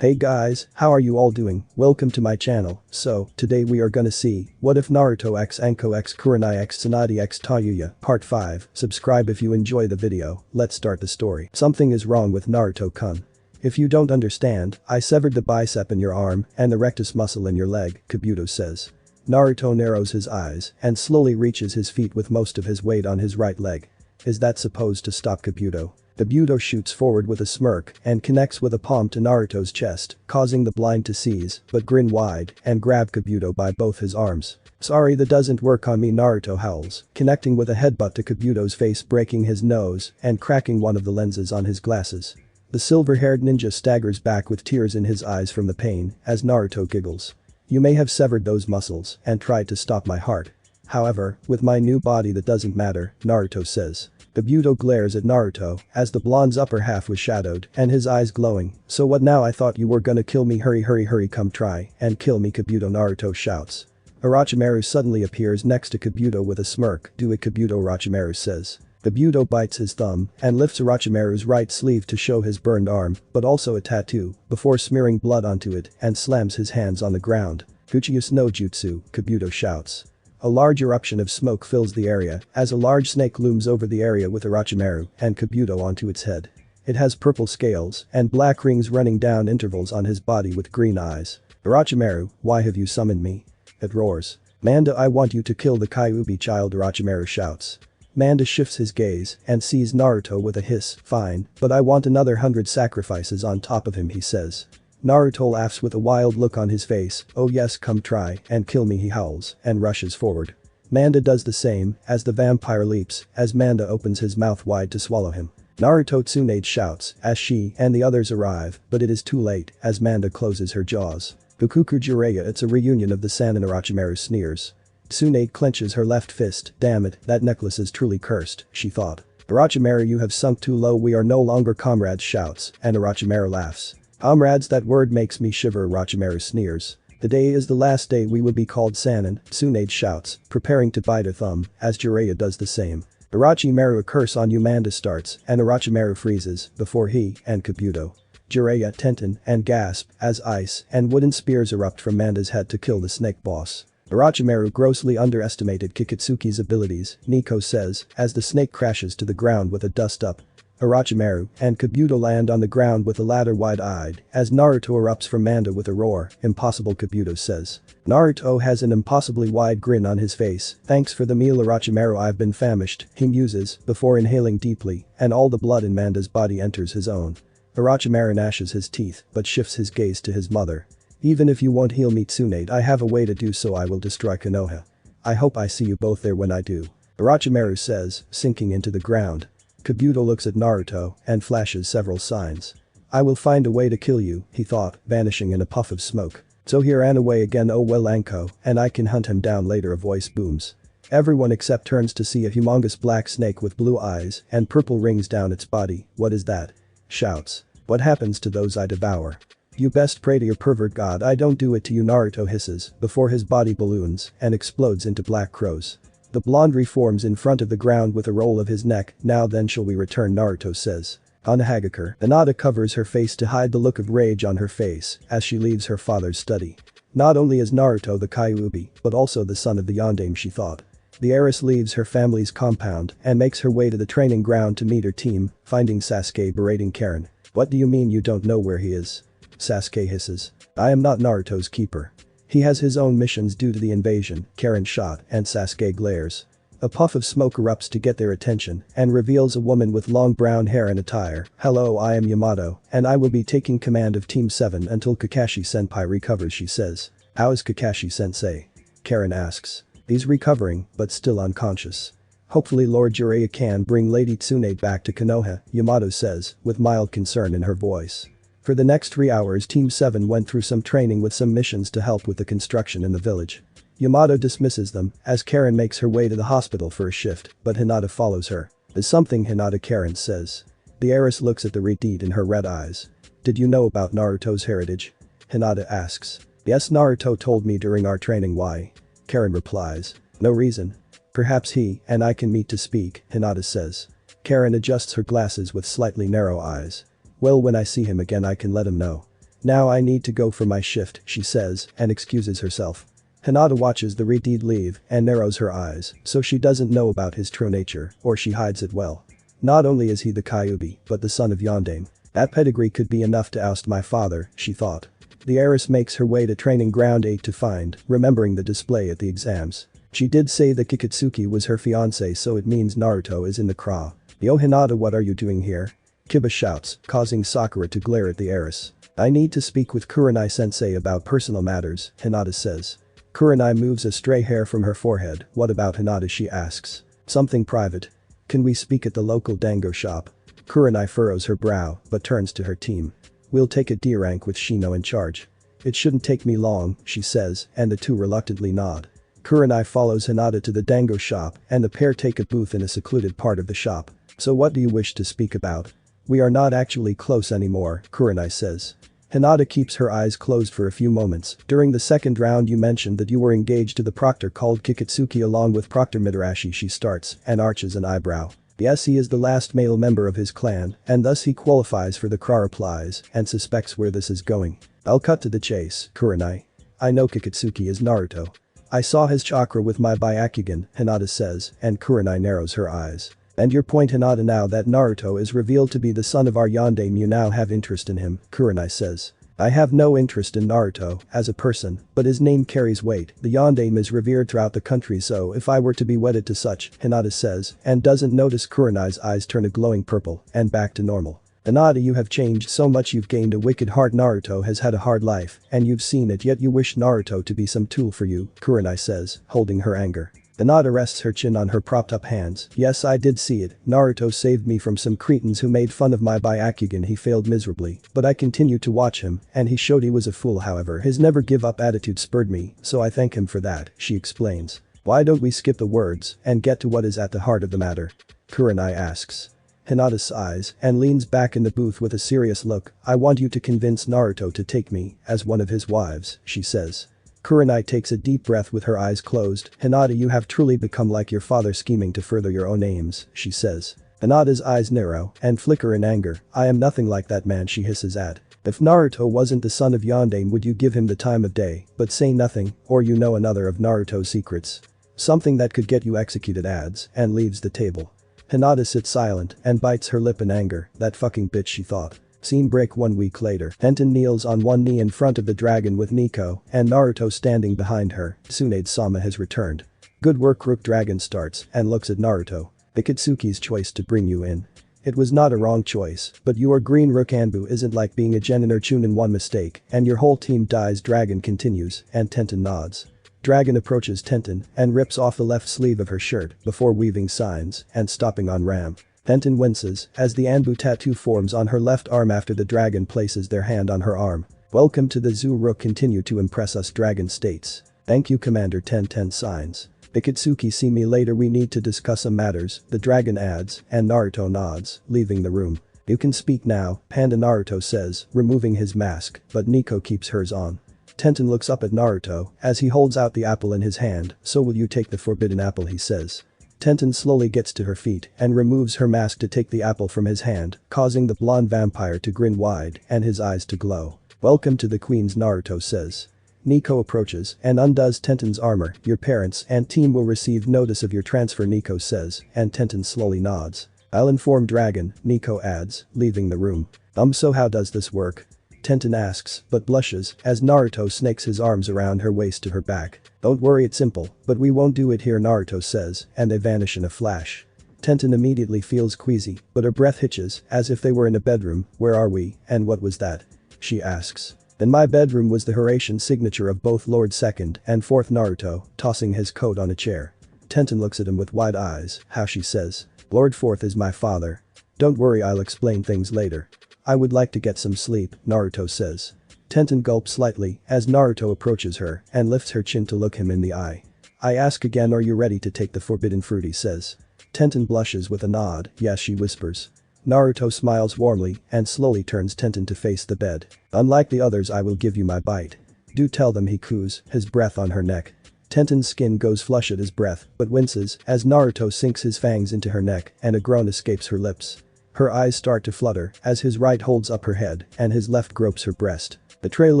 Hey guys, how are you all doing? Welcome to my channel. So, today we are gonna see, what if Naruto x Anko x Kurenai x Tsunade x Tayuya, part 5. Subscribe if you enjoy the video. Let's start the story. Something is wrong with Naruto-kun. If you don't understand, I severed the bicep in your arm and the rectus muscle in your leg, Kabuto says. Naruto narrows his eyes and slowly reaches his feet with most of his weight on his right leg. Is that supposed to stop Kabuto? Kabuto shoots forward with a smirk and connects with a palm to Naruto's chest, causing the blind to seize, but grin wide, and grab Kabuto by both his arms. Sorry, that doesn't work on me, Naruto howls, connecting with a headbutt to Kabuto's face, breaking his nose and cracking one of the lenses on his glasses. The silver-haired ninja staggers back with tears in his eyes from the pain as Naruto giggles. You may have severed those muscles and tried to stop my heart. However, with my new body that doesn't matter, Naruto says. Kabuto glares at Naruto as the blonde's upper half was shadowed and his eyes glowing. So what now? I thought you were gonna kill me. Hurry, come try and kill me, Kabuto, Naruto shouts. Orochimaru suddenly appears next to Kabuto with a smirk. Do it, Kabuto, Orochimaru says. Kabuto bites his thumb and lifts Orochimaru's right sleeve to show his burned arm, but also a tattoo, before smearing blood onto it and slams his hands on the ground. Kuchiyus no jutsu, Kabuto shouts. A large eruption of smoke fills the area as a large snake looms over the area with Orochimaru and Kabuto onto its head. It has purple scales and black rings running down intervals on his body with green eyes. Orochimaru, why have you summoned me? It roars. Manda, I want you to kill the Kyuubi child, Orochimaru shouts. Manda shifts his gaze and sees Naruto with a hiss. Fine, but I want another 100 sacrifices on top of him, he says. Naruto laughs with a wild look on his face. Oh yes, come try and kill me, he howls and rushes forward. Manda does the same as the vampire leaps as Manda opens his mouth wide to swallow him. Naruto Tsunade shouts as she and the others arrive, but it is too late as Manda closes her jaws. Fukuku Jiraiya, it's a reunion of the Sannin, Orochimaru sneers. Tsunade clenches her left fist. Damn it, that necklace is truly cursed, she thought. Orochimaru, you have sunk too low, we are no longer comrades, shouts, and Orochimaru laughs. Comrades, that word makes me shiver, Orochimaru sneers. Today is the last day we will be called Sannin, Tsunade shouts, preparing to bite her thumb, as Jiraiya does the same. Orochimaru, a curse on you, Manda starts, and Orochimaru freezes, before he and Kabuto. Jiraiya, Tenten, and gasp, as ice and wooden spears erupt from Manda's head to kill the snake boss. Orochimaru grossly underestimated Akatsuki's abilities, Nico says, as the snake crashes to the ground with a dust-up. Orochimaru and Kabuto land on the ground with the latter wide-eyed as Naruto erupts from Manda with a roar. Impossible, Kabuto says. Naruto has an impossibly wide grin on his face. Thanks for the meal, Orochimaru, I've been famished, he muses before inhaling deeply and all the blood in Manda's body enters his own. Orochimaru gnashes his teeth but shifts his gaze to his mother. Even if you won't heal me, Tsunade, I have a way to do so. I will destroy Konoha. I hope I see you both there when I do. Orochimaru says, sinking into the ground. Kabuto looks at Naruto and flashes several signs. I will find a way to kill you, he thought, vanishing in a puff of smoke. So he ran away again. Oh well, Anko, and I can hunt him down later, a voice booms. Everyone except turns to see a humongous black snake with blue eyes and purple rings down its body. What is that? Shouts. What happens to those I devour? You best pray to your pervert god I don't do it to you, Naruto hisses before his body balloons and explodes into black crows. The blonde reforms in front of the ground with a roll of his neck. Now then, shall we return, Naruto says. Amegakure. Hinata covers her face to hide the look of rage on her face as she leaves her father's study. Not only is Naruto the Kyuubi, but also the son of the Yondaime, she thought. The heiress leaves her family's compound and makes her way to the training ground to meet her team, finding Sasuke berating Karen. What do you mean you don't know where he is? Sasuke hisses. I am not Naruto's keeper. He has his own missions due to the invasion, Karen shot, and Sasuke glares. A puff of smoke erupts to get their attention and reveals a woman with long brown hair and attire. Hello, I am Yamato, and I will be taking command of Team 7 until Kakashi-senpai recovers, she says. How is Kakashi-sensei? Karen asks. He's recovering, but still unconscious. Hopefully Lord Jiraiya can bring Lady Tsunade back to Konoha, Yamato says, with mild concern in her voice. For the next 3 hours, Team 7 went through some training with some missions to help with the construction in the village. Yamato dismisses them as Karen makes her way to the hospital for a shift, but Hinata follows her. There's something, Hinata, Karen says. The heiress looks at the redeed in her red eyes. Did you know about Naruto's heritage? Hinata asks. Yes, Naruto told me during our training. Why? Karen replies. No reason. Perhaps he and I can meet to speak, Hinata says. Karen adjusts her glasses with slightly narrow eyes. Well, when I see him again I can let him know. Now I need to go for my shift, she says, and excuses herself. Hinata watches the Redeed leave and narrows her eyes, so she doesn't know about his true nature, or she hides it well. Not only is he the Kyuubi, but the son of Yondaime. That pedigree could be enough to oust my father, she thought. The heiress makes her way to training ground 8 to find, remembering the display at the exams. She did say that Akatsuki was her fiancé, so it means Naruto is in the craw. Yo Hinata, what are you doing here? Kiba shouts, causing Sakura to glare at the heiress. I need to speak with Kurenai-sensei about personal matters, Hinata says. Kurenai moves a stray hair from her forehead. What about Hinata, she asks. Something private. Can we speak at the local dango shop? Kurenai furrows her brow, but turns to her team. We'll take a D rank with Shino in charge. It shouldn't take me long, she says, and the two reluctantly nod. Kurenai follows Hinata to the dango shop and the pair take a booth in a secluded part of the shop. So what do you wish to speak about? We are not actually close anymore, Kurenai says. Hinata keeps her eyes closed for a few moments. During the second round you mentioned that you were engaged to the proctor called Kikatsuki along with Proctor Mitarashi, she starts and arches an eyebrow. Yes, he is the last male member of his clan, and thus he qualifies for the Kra, replies, and suspects where this is going. I'll cut to the chase, Kurenai. I know Kikatsuki is Naruto. I saw his chakra with my Byakugan, Hinata says, and Kurenai narrows her eyes. And your point, Hinata, now that Naruto is revealed to be the son of our Yondaime, you now have interest in him, Kurenai says. I have no interest in Naruto as a person, but his name carries weight. The Yondaime is revered throughout the country, so if I were to be wedded to such, Hinata says, and doesn't notice Kurenai's eyes turn a glowing purple and back to normal. Hinata, you have changed so much, you've gained a wicked heart. Naruto has had a hard life, and you've seen it, yet you wish Naruto to be some tool for you, Kurenai says, holding her anger. Hinata rests her chin on her propped-up hands. Yes, I did see it. Naruto saved me from some cretins who made fun of my Byakugan. He failed miserably, but I continued to watch him, and he showed he was a fool. However, his never-give-up attitude spurred me, so I thank him for that, she explains. Why don't we skip the words and get to what is at the heart of the matter? Kurenai asks. Hinata sighs and leans back in the booth with a serious look. I want you to convince Naruto to take me as one of his wives, she says. Kurenai takes a deep breath with her eyes closed. Hinata, you have truly become like your father, scheming to further your own aims, she says. Hinata's eyes narrow and flicker in anger. I am nothing like that man, she hisses at. If Naruto wasn't the son of Yondaime, would you give him the time of day, but say nothing, or you know another of Naruto's secrets? Something that could get you executed, adds, and leaves the table. Hinata sits silent and bites her lip in anger. That fucking bitch, she thought. Scene break. 1 week later, Tenten kneels on one knee in front of the dragon with Nico and Naruto standing behind her. Tsunade-sama has returned. Good work, Rook. Dragon starts and looks at Naruto. Akatsuki's choice to bring you in. It was not a wrong choice, but your green Rook Anbu isn't like being a Genin or Chunin. One mistake and your whole team dies. Dragon continues and Tenten nods. Dragon approaches Tenten and rips off the left sleeve of her shirt before weaving signs and stopping on Ram. Tenten winces as the Anbu tattoo forms on her left arm after the dragon places their hand on her arm. Welcome to the zoo, Rook. Continue to impress us, Dragon states. Thank you, Commander. Tenten signs. Akatsuki, see me later, we need to discuss some matters, the dragon adds, and Naruto nods, leaving the room. You can speak now, Panda, Naruto says, removing his mask, but Nico keeps hers on. Tenten looks up at Naruto as he holds out the apple in his hand. So will you take the forbidden apple, he says. Tenten slowly gets to her feet and removes her mask to take the apple from his hand, causing the blonde vampire to grin wide and his eyes to glow. Welcome to the Queens, Naruto says. Nico approaches and undoes Tenten's armor. Your parents and team will receive notice of your transfer, Nico says, and Tenten slowly nods. I'll inform Dragon, Nico adds, leaving the room. So how does this work? Tenten asks, but blushes as Naruto snakes his arms around her waist to her back. Don't worry, it's simple, but we won't do it here, Naruto says, and they vanish in a flash. Tenten immediately feels queasy, but her breath hitches as if they were in a bedroom. Where are we, and what was that? She asks. In my bedroom was the Horatian signature of both Lord 2nd and 4th, Naruto, tossing his coat on a chair. Tenten looks at him with wide eyes. How, she says. Lord 4th is my father. Don't worry, I'll explain things later. I would like to get some sleep, Naruto says. Tenten gulps slightly as Naruto approaches her and lifts her chin to look him in the eye. I ask again, are you ready to take the forbidden fruit, he says. Tenten blushes with a nod. Yes, she whispers. Naruto smiles warmly and slowly turns Tenten to face the bed. Unlike the others, I will give you my bite. Do tell them, he coos, his breath on her neck. Tenten's skin goes flush at his breath but winces as Naruto sinks his fangs into her neck and a groan escapes her lips. Her eyes start to flutter as his right holds up her head and his left gropes her breast. The trail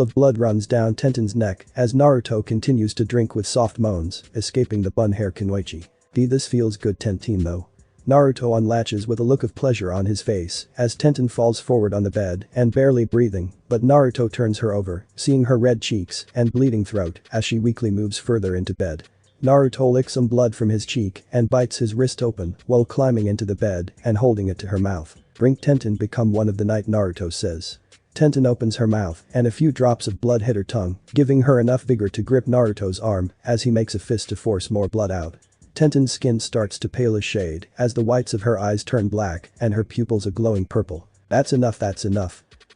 of blood runs down Tenten's neck as Naruto continues to drink with soft moans, escaping the bun hair Kunoichi. This feels good Tenten though. Naruto unlatches with a look of pleasure on his face as Tenten falls forward on the bed and barely breathing, but Naruto turns her over, seeing her red cheeks and bleeding throat as she weakly moves further into bed. Naruto licks some blood from his cheek and bites his wrist open while climbing into the bed and holding it to her mouth. Drink Tenten become one of the night, Naruto says. Tenten opens her mouth and a few drops of blood hit her tongue, giving her enough vigor to grip Naruto's arm as he makes a fist to force more blood out. Tenten's skin starts to pale a shade as the whites of her eyes turn black and her pupils a glowing purple. That's enough,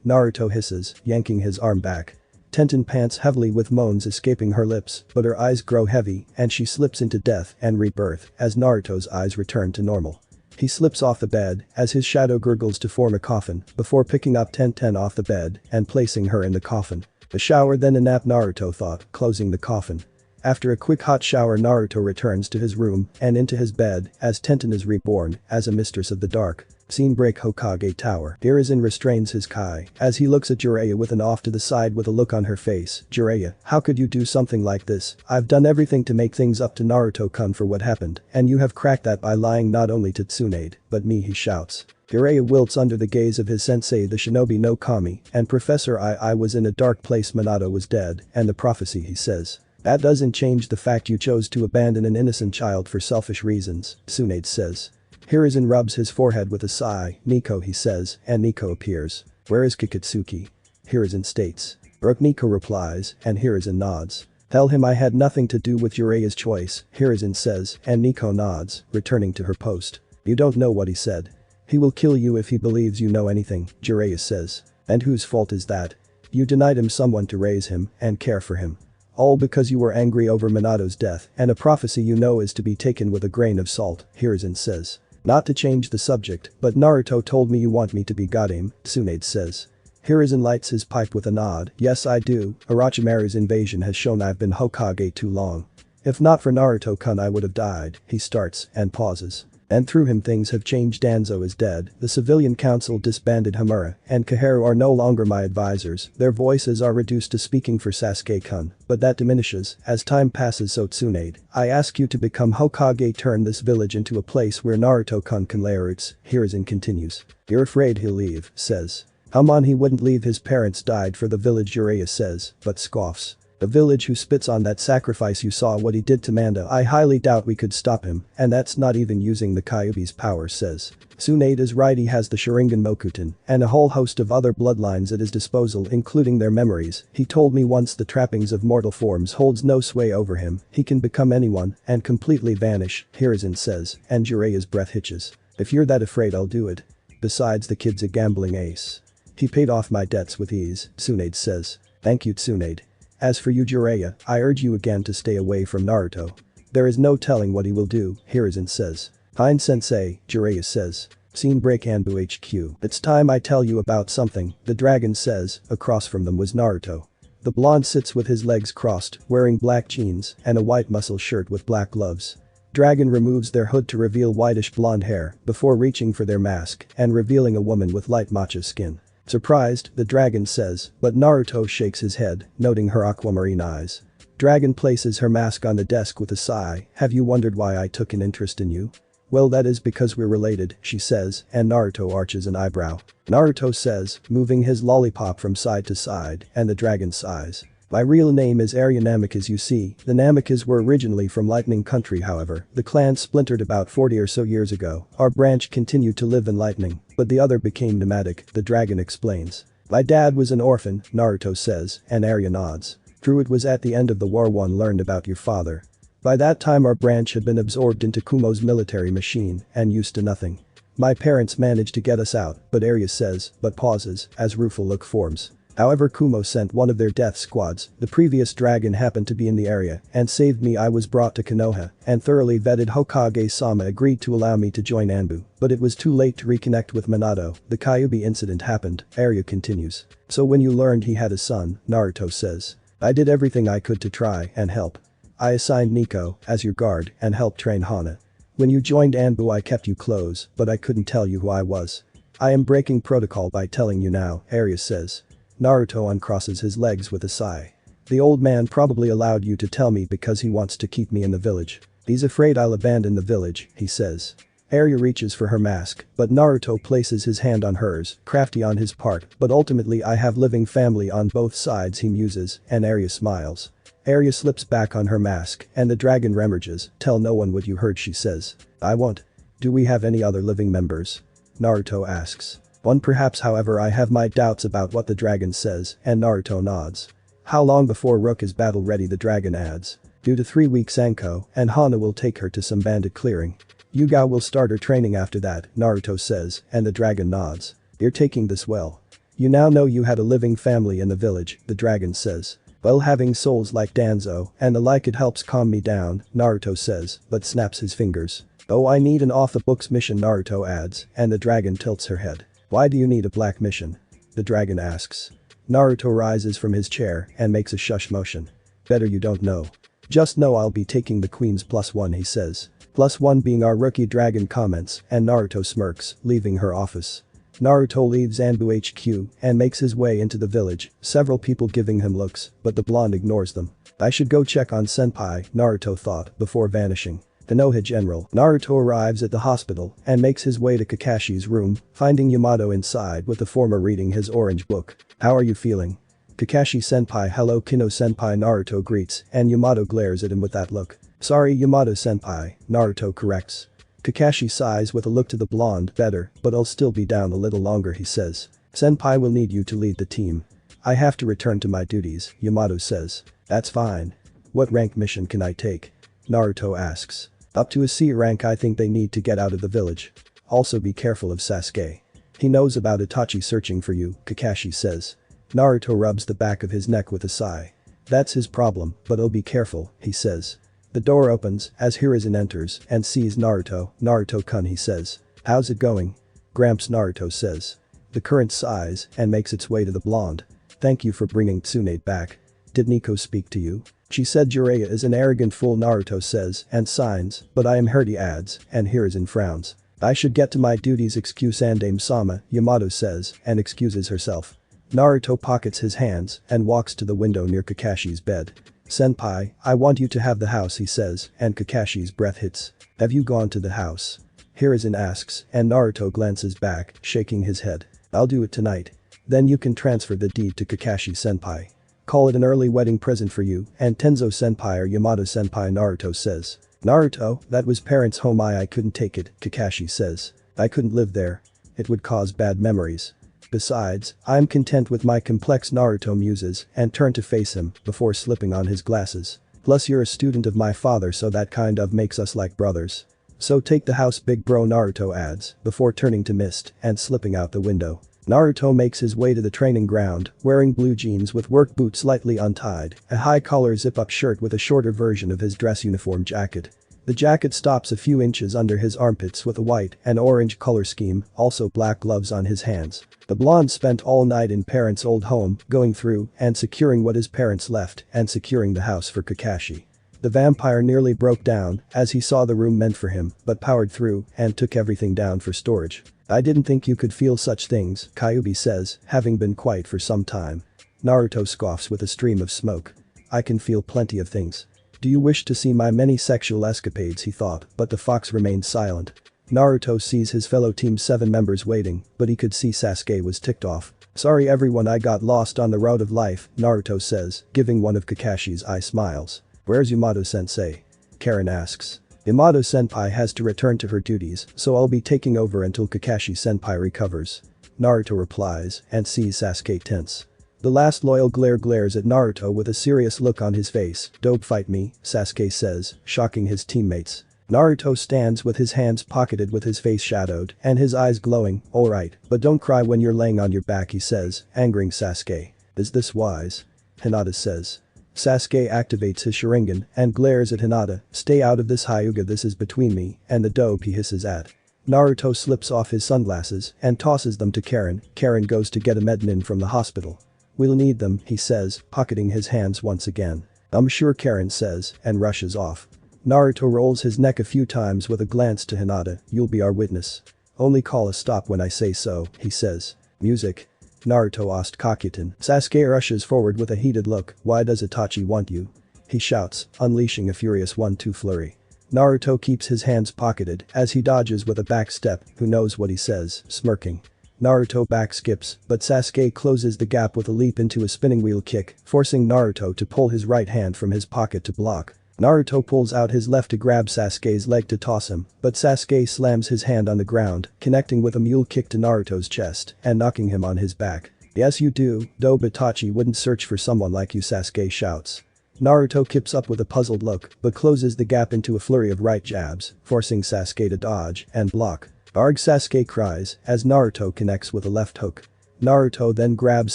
Naruto hisses, yanking his arm back. Tenten pants heavily with moans escaping her lips, but her eyes grow heavy and she slips into death and rebirth as Naruto's eyes return to normal. He slips off the bed as his shadow gurgles to form a coffin before picking up Tenten off the bed and placing her in the coffin. A shower then a nap, Naruto thought, closing the coffin. After a quick hot shower, Naruto returns to his room and into his bed as Tenten is reborn as a mistress of the dark. Scene break Hokage Tower. Hiruzen restrains his kai as he looks at Jiraiya with an off to the side with a look on her face. Jiraiya, how could you do something like this? I've done everything to make things up to Naruto-kun for what happened, and you have cracked that by lying not only to Tsunade, but me, he shouts. Jiraiya wilts under the gaze of his sensei the shinobi no Kami, and Professor I was in a dark place, Minato was dead, and the prophecy, he says. That doesn't change the fact you chose to abandon an innocent child for selfish reasons, Tsunade says. Hiruzen rubs his forehead with a sigh. Nico, he says, and Nico appears. Where is Akatsuki? Hiruzen states. Nico replies, and Hiruzen nods. Tell him I had nothing to do with Jiraiya's choice, Hiruzen says, and Nico nods, returning to her post. You don't know what he said. He will kill you if he believes you know anything, Jiraiya says. And whose fault is that? You denied him someone to raise him and care for him. All because you were angry over Minato's death and a prophecy you know is to be taken with a grain of salt, Hiruzen says. Not to change the subject, but Naruto told me you want me to be Godame, Tsunade says. Hiruzen lights his pipe with a nod. Yes I do, Orochimaru's invasion has shown I've been Hokage too long. If not for Naruto-kun I would have died, he starts and pauses. And through him things have changed. Danzo is dead, the civilian council disbanded, Hamura and Kaharu are no longer my advisors, their voices are reduced to speaking for Sasuke-kun, but that diminishes as time passes. So Tsunade, I ask you to become Hokage, turn this village into a place where Naruto-kun can lay roots, Hiruzen continues. You're afraid he'll leave, says. Come on, he wouldn't leave, his parents died for the village, Jiraiya says, but scoffs. The village who spits on that sacrifice, you saw what he did to Manda, I highly doubt we could stop him, and that's not even using the Kyuubi's power, says. Tsunade is right, he has the Sharingan Mokuton, and a whole host of other bloodlines at his disposal including their memories. He told me once the trappings of mortal forms holds no sway over him, he can become anyone and completely vanish, Hiruzen says, and Jiraiya's breath hitches. If you're that afraid I'll do it. Besides the kid's a gambling ace. He paid off my debts with ease, Tsunade says. Thank you, Tsunade. As for you, Jiraiya, I urge you again to stay away from Naruto. There is no telling what he will do, Hiruzen says. Fine sensei, Jiraiya says. Scene break Anbu HQ. It's time I tell you about something, the dragon says. Across from them was Naruto. The blonde sits with his legs crossed, wearing black jeans and a white muscle shirt with black gloves. Dragon removes their hood to reveal whitish blonde hair before reaching for their mask and revealing a woman with light matcha skin. Surprised, the dragon says, but Naruto shakes his head, noting her aquamarine eyes. Dragon places her mask on the desk with a sigh. Have you wondered why I took an interest in you? Well, that is because we're related, she says, and Naruto arches an eyebrow. Naruto says, moving his lollipop from side to side, and the dragon sighs. My real name is Arya Namikas. You see, the Namikas were originally from Lightning Country, however, the clan splintered about 40 or so years ago. Our branch continued to live in Lightning, but the other became nomadic, the dragon explains. My dad was an orphan, Naruto says, and Arya nods. True, it was at the end of the war one learned about your father. By that time our branch had been absorbed into Kumo's military machine and used to nothing. My parents managed to get us out, but Arya says, but pauses, as rueful look forms. However, Kumo sent one of their death squads. The previous dragon happened to be in the area and saved me. I was brought to Konoha and thoroughly vetted. Hokage-sama agreed to allow me to join Anbu, but it was too late to reconnect with Minato. The Kyuubi incident happened, Arya continues. So when you learned he had a son, Naruto says. I did everything I could to try and help. I assigned Nico as your guard and helped train Hana. When you joined Anbu I kept you close, but I couldn't tell you who I was. I am breaking protocol by telling you now, Arya says. Naruto uncrosses his legs with a sigh. The old man probably allowed you to tell me because he wants to keep me in the village. He's afraid I'll abandon the village, he says. Arya reaches for her mask, but Naruto places his hand on hers, crafty on his part, but ultimately I have living family on both sides, he muses, and Arya smiles. Arya slips back on her mask, and the dragon remerges. Tell no one what you heard, she says. I won't. Do we have any other living members? Naruto asks. One perhaps, however I have my doubts about what the dragon says, and Naruto nods. How long before Rook is battle ready, the dragon adds. 2 to 3 weeks. Anko and Hana will take her to some bandit clearing. Yuga will start her training after that, Naruto says, and the dragon nods. You're taking this well. You now know you had a living family in the village, the dragon says. Well, having souls like Danzo and the like, it helps calm me down, Naruto says, but snaps his fingers. Oh, I need an off-the-books mission, Naruto adds, and the dragon tilts her head. Why do you need a black mission? The dragon asks. Naruto rises from his chair and makes a shush motion. Better you don't know. Just know I'll be taking the queen's +1, he says. +1 being our rookie, dragon comments, and Naruto smirks, leaving her office. Naruto leaves Anbu HQ and makes his way into the village, several people giving him looks, but the blonde ignores them. I should go check on senpai, Naruto thought, before vanishing. The Noha general. Naruto arrives at the hospital and makes his way to Kakashi's room, finding Yamato inside with the former reading his orange book. How are you feeling? Kakashi senpai. Hello Kino senpai, Naruto greets, and Yamato glares at him with that look. Sorry Yamato senpai, Naruto corrects. Kakashi sighs with a look to the blonde. Better, but I'll still be down a little longer, he says. Senpai will need you to lead the team. I have to return to my duties, Yamato says. That's fine. What rank mission can I take? Naruto asks. Up to a C rank. I think they need to get out of the village. Also be careful of Sasuke. He knows about Itachi searching for you, Kakashi says. Naruto rubs the back of his neck with a sigh. That's his problem, but I'll be careful, he says. The door opens as Hiruzen enters and sees Naruto. Naruto-kun, he says. How's it going? Gramps, Naruto says. The current sighs and makes its way to the blonde. Thank you for bringing Tsunade back. Did Nico speak to you? She said Jiraiya is an arrogant fool, Naruto says and signs, but I am hurt, he adds, and Hiruzen frowns. I should get to my duties, excuse Andame-sama, Yamato says and excuses herself. Naruto pockets his hands and walks to the window near Kakashi's bed. Senpai, I want you to have the house, he says, and Kakashi's breath hits. Have you gone to the house? Hiruzen asks, and Naruto glances back, shaking his head. I'll do it tonight. Then you can transfer the deed to Kakashi senpai. Call it an early wedding present for you and Tenzo senpai or Yamato senpai, Naruto says. Naruto, that was parents' home. I couldn't take it, Kakashi says. I couldn't live there. It would cause bad memories. Besides, I'm content with my complex, Naruto muses and turn to face him before slipping on his glasses. Plus you're a student of my father, so that kind of makes us like brothers. So take the house, big bro, Naruto adds before turning to Mist and slipping out the window. Naruto makes his way to the training ground, wearing blue jeans with work boots slightly untied, a high-collar zip-up shirt with a shorter version of his dress uniform jacket. The jacket stops a few inches under his armpits with a white and orange color scheme, also black gloves on his hands. The blonde spent all night in parents' old home, going through and securing what his parents left and securing the house for Kakashi. The vampire nearly broke down as he saw the room meant for him, but powered through and took everything down for storage. I didn't think you could feel such things, Kyuubi says, having been quiet for some time. Naruto scoffs with a stream of smoke. I can feel plenty of things. Do you wish to see my many sexual escapades, he thought, but the fox remained silent. Naruto sees his fellow Team 7 members waiting, but he could see Sasuke was ticked off. Sorry everyone, I got lost on the road of life, Naruto says, giving one of Kakashi's eye smiles. Where's Yamato-sensei? Karen asks. Yamato-senpai has to return to her duties, so I'll be taking over until Kakashi-senpai recovers. Naruto replies and sees Sasuke tense. The last loyal glares at Naruto with a serious look on his face. Don't fight me, Sasuke says, shocking his teammates. Naruto stands with his hands pocketed with his face shadowed and his eyes glowing. Alright, but don't cry when you're laying on your back, he says, angering Sasuke. Is this wise? Hinata says. Sasuke activates his Sharingan and glares at Hinata. Stay out of this, Hyuga, this is between me and the dope, he hisses at. Naruto slips off his sunglasses and tosses them to Karen. Karen goes to get a medinin from the hospital. We'll need them, he says, pocketing his hands once again. I'm sure, Karen says, and rushes off. Naruto rolls his neck a few times with a glance to Hinata. You'll be our witness. Only call a stop when I say so, he says. Music. Naruto asked Kakuton. Sasuke rushes forward with a heated look. Why does Itachi want you? He shouts, unleashing a furious 1-2 flurry. Naruto keeps his hands pocketed as he dodges with a back step, who knows what he says, smirking. Naruto back skips, but Sasuke closes the gap with a leap into a spinning wheel kick, forcing Naruto to pull his right hand from his pocket to block. Naruto pulls out his left to grab Sasuke's leg to toss him, but Sasuke slams his hand on the ground, connecting with a mule kick to Naruto's chest and knocking him on his back. Yes you do, though Itachi wouldn't search for someone like you, Sasuke shouts. Naruto keeps up with a puzzled look, but closes the gap into a flurry of right jabs, forcing Sasuke to dodge and block. Arg, Sasuke cries as Naruto connects with a left hook. Naruto then grabs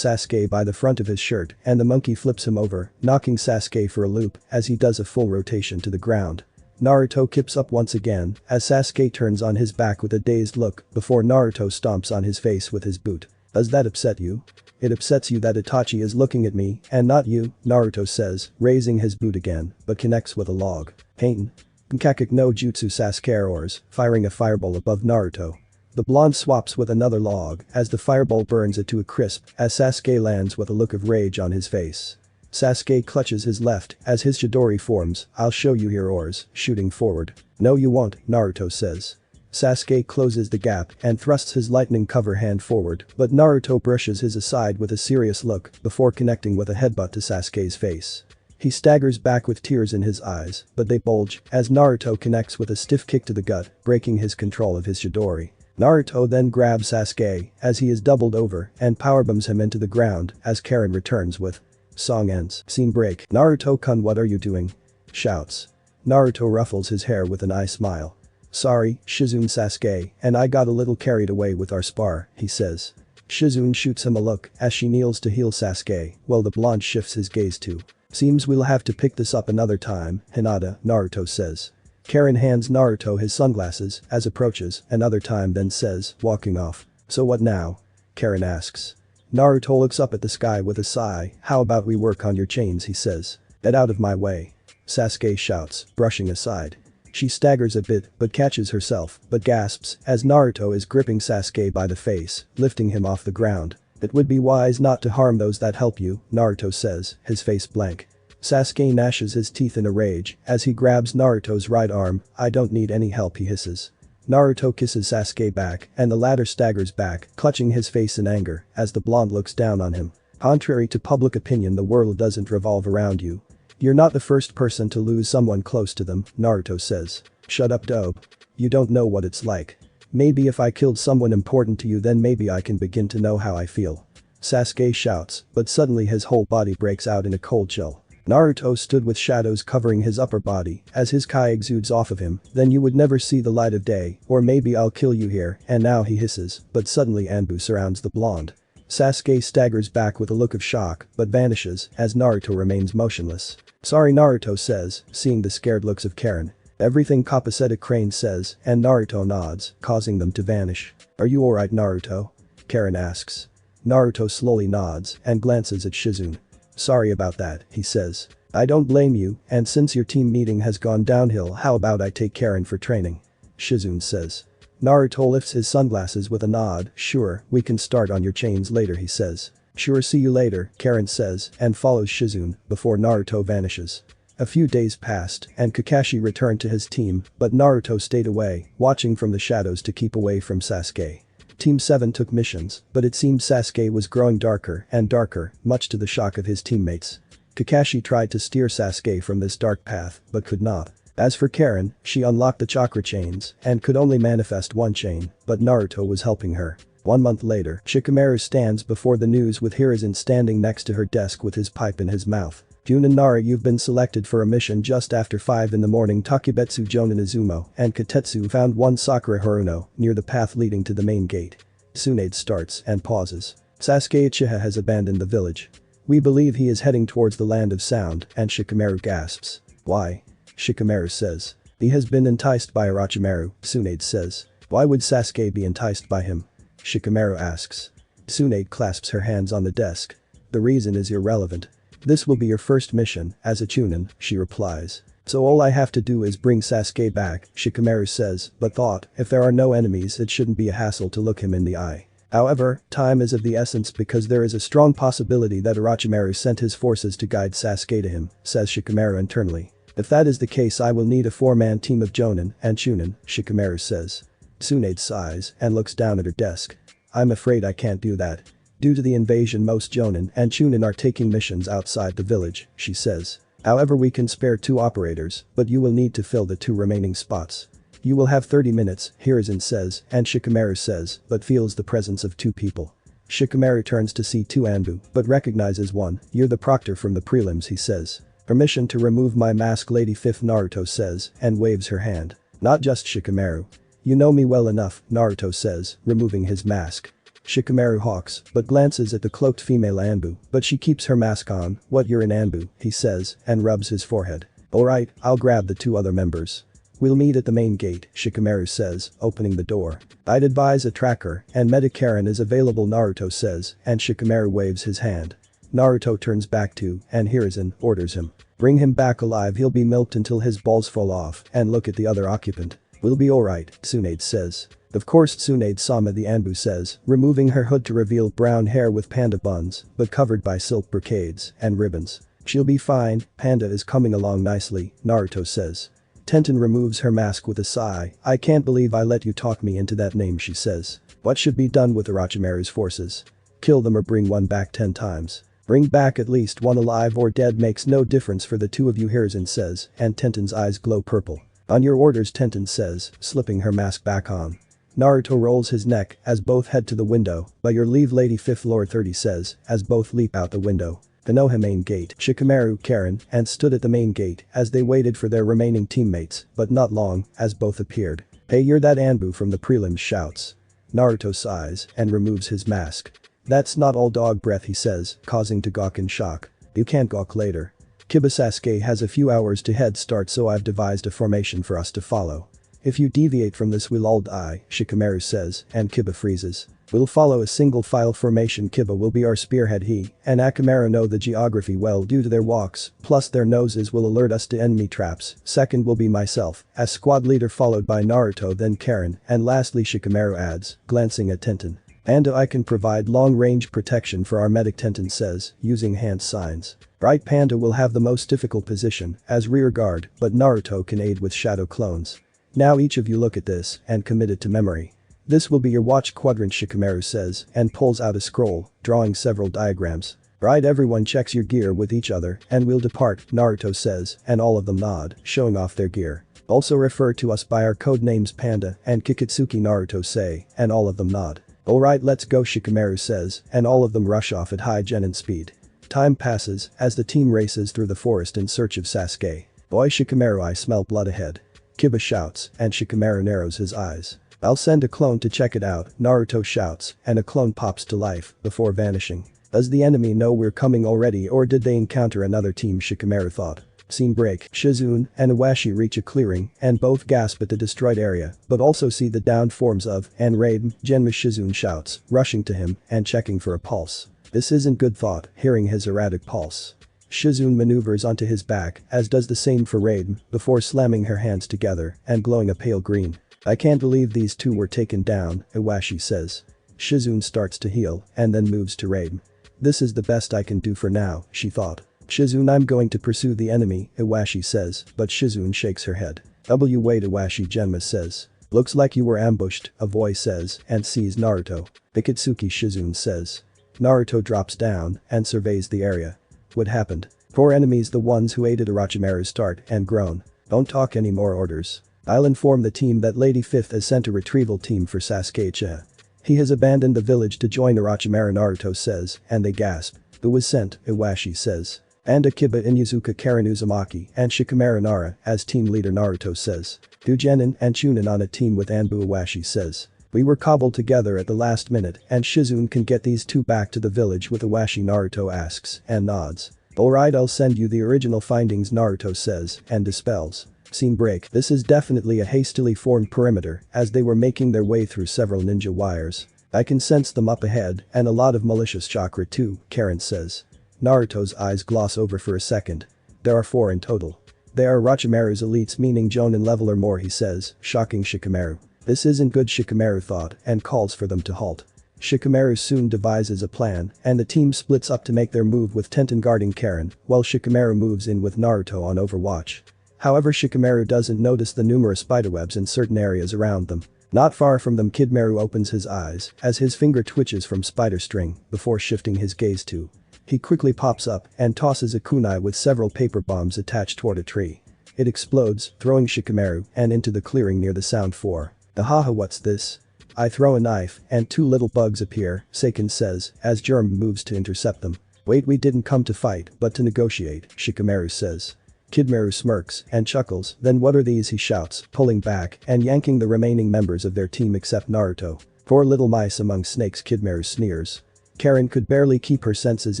Sasuke by the front of his shirt and the monkey flips him over, knocking Sasuke for a loop as he does a full rotation to the ground. Naruto kips up once again as Sasuke turns on his back with a dazed look before Naruto stomps on his face with his boot. Does that upset you? It upsets you that Itachi is looking at me and not you, Naruto says, raising his boot again, but connects with a log. Pain. Nkakuk no Jutsu, Sasuke roars, firing a fireball above Naruto. The blonde swaps with another log as the fireball burns it to a crisp as Sasuke lands with a look of rage on his face. Sasuke clutches his left as his Chidori forms. I'll show you, he roars, shooting forward. No you won't, Naruto says. Sasuke closes the gap and thrusts his lightning cover hand forward, but Naruto brushes his aside with a serious look before connecting with a headbutt to Sasuke's face. He staggers back with tears in his eyes, but they bulge as Naruto connects with a stiff kick to the gut, breaking his control of his Chidori. Naruto then grabs Sasuke as he is doubled over and powerbombs him into the ground as Karen returns with song ends. Scene break. Naruto-kun, what are you doing? Shouts. Naruto ruffles his hair with an eye smile. Sorry, Shizune, Sasuke, and I got a little carried away with our spar, he says. Shizune shoots him a look as she kneels to heal Sasuke, while the blonde shifts his gaze to. Seems we'll have to pick this up another time, Hinata, Naruto says. Karen hands Naruto his sunglasses as approaches another time then says, walking off. So what now? Karen asks. Naruto looks up at the sky with a sigh. How about we work on your chains, he says. Get out of my way. Sasuke shouts, brushing aside. She staggers a bit but catches herself but gasps as Naruto is gripping Sasuke by the face, lifting him off the ground. It would be wise not to harm those that help you, Naruto says, his face blank. Sasuke gnashes his teeth in a rage as he grabs Naruto's right arm. I don't need any help, he hisses. Naruto kisses Sasuke back and the latter staggers back, clutching his face in anger as the blonde looks down on him. Contrary to public opinion, the world doesn't revolve around you. You're not the first person to lose someone close to them, Naruto says. Shut up, dope. You don't know what it's like. Maybe if I killed someone important to you, then maybe I can begin to know how I feel. Sasuke shouts, but suddenly his whole body breaks out in a cold chill. Naruto stood with shadows covering his upper body as his kai exudes off of him. Then you would never see the light of day, or maybe I'll kill you here, and now he hisses, but suddenly Anbu surrounds the blonde. Sasuke staggers back with a look of shock but vanishes as Naruto remains motionless. Sorry, Naruto says, seeing the scared looks of Karen. Everything copacetic, Crane says, and Naruto nods, causing them to vanish. Are you alright, Naruto? Karen asks. Naruto slowly nods and glances at Shizune. Sorry about that, he says. I don't blame you, and since your team meeting has gone downhill, how about I take Karen for training? Shizune says. Naruto lifts his sunglasses with a nod. Sure, we can start on your chains later, he says. Sure, see you later, Karen says and follows Shizune before Naruto vanishes. A few days passed and Kakashi returned to his team, but Naruto stayed away, watching from the shadows to keep away from Sasuke. Team 7 took missions, but it seemed Sasuke was growing darker and darker, much to the shock of his teammates. Kakashi tried to steer Sasuke from this dark path, but could not. As for Karen, she unlocked the chakra chains and could only manifest one chain, but Naruto was helping her. 1 month later, Shikamaru stands before the news with Hiruzen standing next to her desk with his pipe in his mouth. Jun and Nara, you've been selected for a mission just after 5 in the morning. Takebetsu, Jonan Izumo, and Katetsu found one Sakura Haruno near the path leading to the main gate. Tsunade starts and pauses. Sasuke Uchiha has abandoned the village. We believe he is heading towards the land of sound, and Shikamaru gasps. Why? Shikamaru says. He has been enticed by Orochimaru, Tsunade says. Why would Sasuke be enticed by him? Shikamaru asks. Tsunade clasps her hands on the desk. The reason is irrelevant. This will be your first mission as a Chunin, she replies. So all I have to do is bring Sasuke back, Shikamaru says, but thought, if there are no enemies it shouldn't be a hassle to look him in the eye. However, time is of the essence because there is a strong possibility that Orochimaru sent his forces to guide Sasuke to him, says Shikamaru internally. If that is the case I will need a 4-man team of Jonin and Chunin, Shikamaru says. Tsunade sighs and looks down at her desk. I'm afraid I can't do that. Due to the invasion most Jonin and Chunin are taking missions outside the village, she says. However we can spare 2 operators, but you will need to fill the 2 remaining spots. You will have 30 minutes, Hiruzen says, and Shikamaru says, but feels the presence of 2 people. Shikamaru turns to see 2 Anbu, but recognizes one. You're the proctor from the prelims, he says. Permission to remove my mask, Lady Fifth, Naruto says, and waves her hand. Not just Shikamaru. You know me well enough, Naruto says, removing his mask. Shikamaru hawks, but glances at the cloaked female Anbu, but she keeps her mask on. What, you're an Anbu, he says, and rubs his forehead. Alright, I'll grab the 2 other members. We'll meet at the main gate, Shikamaru says, opening the door. I'd advise a tracker, and Medicaren is available, Naruto says, and Shikamaru waves his hand. Naruto turns back to, and Hiruzen orders him. Bring him back alive, he'll be milked until his balls fall off, and look at the other occupant. We'll be alright, Tsunade says. Of course Tsunade-sama, the Anbu says, removing her hood to reveal brown hair with panda buns, but covered by silk brocades and ribbons. She'll be fine, Panda is coming along nicely, Naruto says. Tenten removes her mask with a sigh. I can't believe I let you talk me into that name, she says. What should be done with Orochimaru's forces? Kill them or bring one back 10 times. Bring back at least 1 alive or dead, makes no difference for the 2 of you, Hiruzen says, and Tenten's eyes glow purple. On your orders, Tenten says, slipping her mask back on. Naruto rolls his neck as both head to the window. By your leave, Lady Fifth, Lord 30 says, as both leap out the window. The Noha main gate, Shikamaru, Karen, and stood at the main gate as they waited for their remaining teammates, but not long, as both appeared. Hey, you're that Anbu from the prelims, shouts. Naruto sighs and removes his mask. That's not all dog breath, he says, causing to gawk in shock. You can't gawk later. Kiba, Sasuke has a few hours to head start, so I've devised a formation for us to follow. If you deviate from this we'll all die, Shikamaru says, and Kiba freezes. We'll follow a single file formation. Kiba will be our spearhead. He and Akamaru know the geography well due to their walks, plus their noses will alert us to enemy traps. Second will be myself, as squad leader, followed by Naruto, then Karen, and lastly Shikamaru adds, glancing at Tenten. And I can provide long-range protection for our medic, Tenten says, using hand signs. Right, Panda will have the most difficult position, as rear guard, but Naruto can aid with shadow clones. Now each of you look at this, and commit it to memory. This will be your watch quadrant, Shikamaru says, and pulls out a scroll, drawing several diagrams. Right, everyone checks your gear with each other, and we'll depart, Naruto says, and all of them nod, showing off their gear. Also refer to us by our code names, Panda and Kikitsuki, Naruto say, and all of them nod. Alright, let's go, Shikamaru says, and all of them rush off at high genin speed. Time passes as the team races through the forest in search of Sasuke. Boy, Shikamaru, I smell blood ahead. Kiba shouts, and Shikamaru narrows his eyes. I'll send a clone to check it out, Naruto shouts, and a clone pops to life before vanishing. Does the enemy know we're coming already, or did they encounter another team, Shikamaru thought. Scene break. Shizune and Iwashi reach a clearing and both gasp at the destroyed area, but also see the downed forms of and Raiden. Genma, Shizune shouts, rushing to him and checking for a pulse. This isn't good, thought, hearing his erratic pulse. Shizune maneuvers onto his back, as does the same for Raiden, before slamming her hands together and glowing a pale green. I can't believe these 2 were taken down, Iwashi says. Shizune starts to heal and then moves to Raiden. This is the best I can do for now, she thought. Shizune, I'm going to pursue the enemy, Iwashi says, but Shizune shakes her head. Wait, Iwashi, Genma says. Looks like you were ambushed, a voice says, and sees Naruto. Ikitsuki, Shizune says. Naruto drops down and surveys the area. What happened? 4 enemies, the ones who aided Orochimaru's start, and groan. Don't talk any more orders. I'll inform the team that Lady Fifth has sent a retrieval team for Sasuke Uchiha. He has abandoned the village to join Orochimaru, Naruto says, and they gasp. Who was sent, Iwashi says. And Akiba, Inuzuka, Karen Uzumaki, and Shikamaru Nara as team leader, Naruto says. 2 Genin and Chunin on a team with Anbu, Iwashi says. We were cobbled together at the last minute, and Shizune can get these 2 back to the village with Iwashi, Naruto asks, and nods. Alright, I'll send you the original findings, Naruto says, and dispels. Scene break. This is definitely a hastily formed perimeter, as they were making their way through several ninja wires. I can sense them up ahead, and a lot of malicious chakra too, Karen says. Naruto's eyes gloss over for a second. There are 4 in total. They are Orochimaru's elites, meaning Jonin level or more, he says, shocking Shikamaru. This isn't good, Shikamaru thought, and calls for them to halt. Shikamaru soon devises a plan, and the team splits up to make their move with Tenten guarding Karen, while Shikamaru moves in with Naruto on Overwatch. However, Shikamaru doesn't notice the numerous spiderwebs in certain areas around them. Not far from them, Kidmaru opens his eyes as his finger twitches from spider string before shifting his gaze to. He quickly pops up and tosses a kunai with several paper bombs attached toward a tree. It explodes, throwing Shikamaru and into the clearing near the Sound 4. Haha, what's this? I throw a knife and 2 little bugs appear, Seiken says as Germ moves to intercept them. Wait, we didn't come to fight but to negotiate, Shikamaru says. Kidmaru smirks and chuckles, then what are these, he shouts, pulling back and yanking the remaining members of their team except Naruto. 4 little mice among snakes, Kidmaru sneers. Karen could barely keep her senses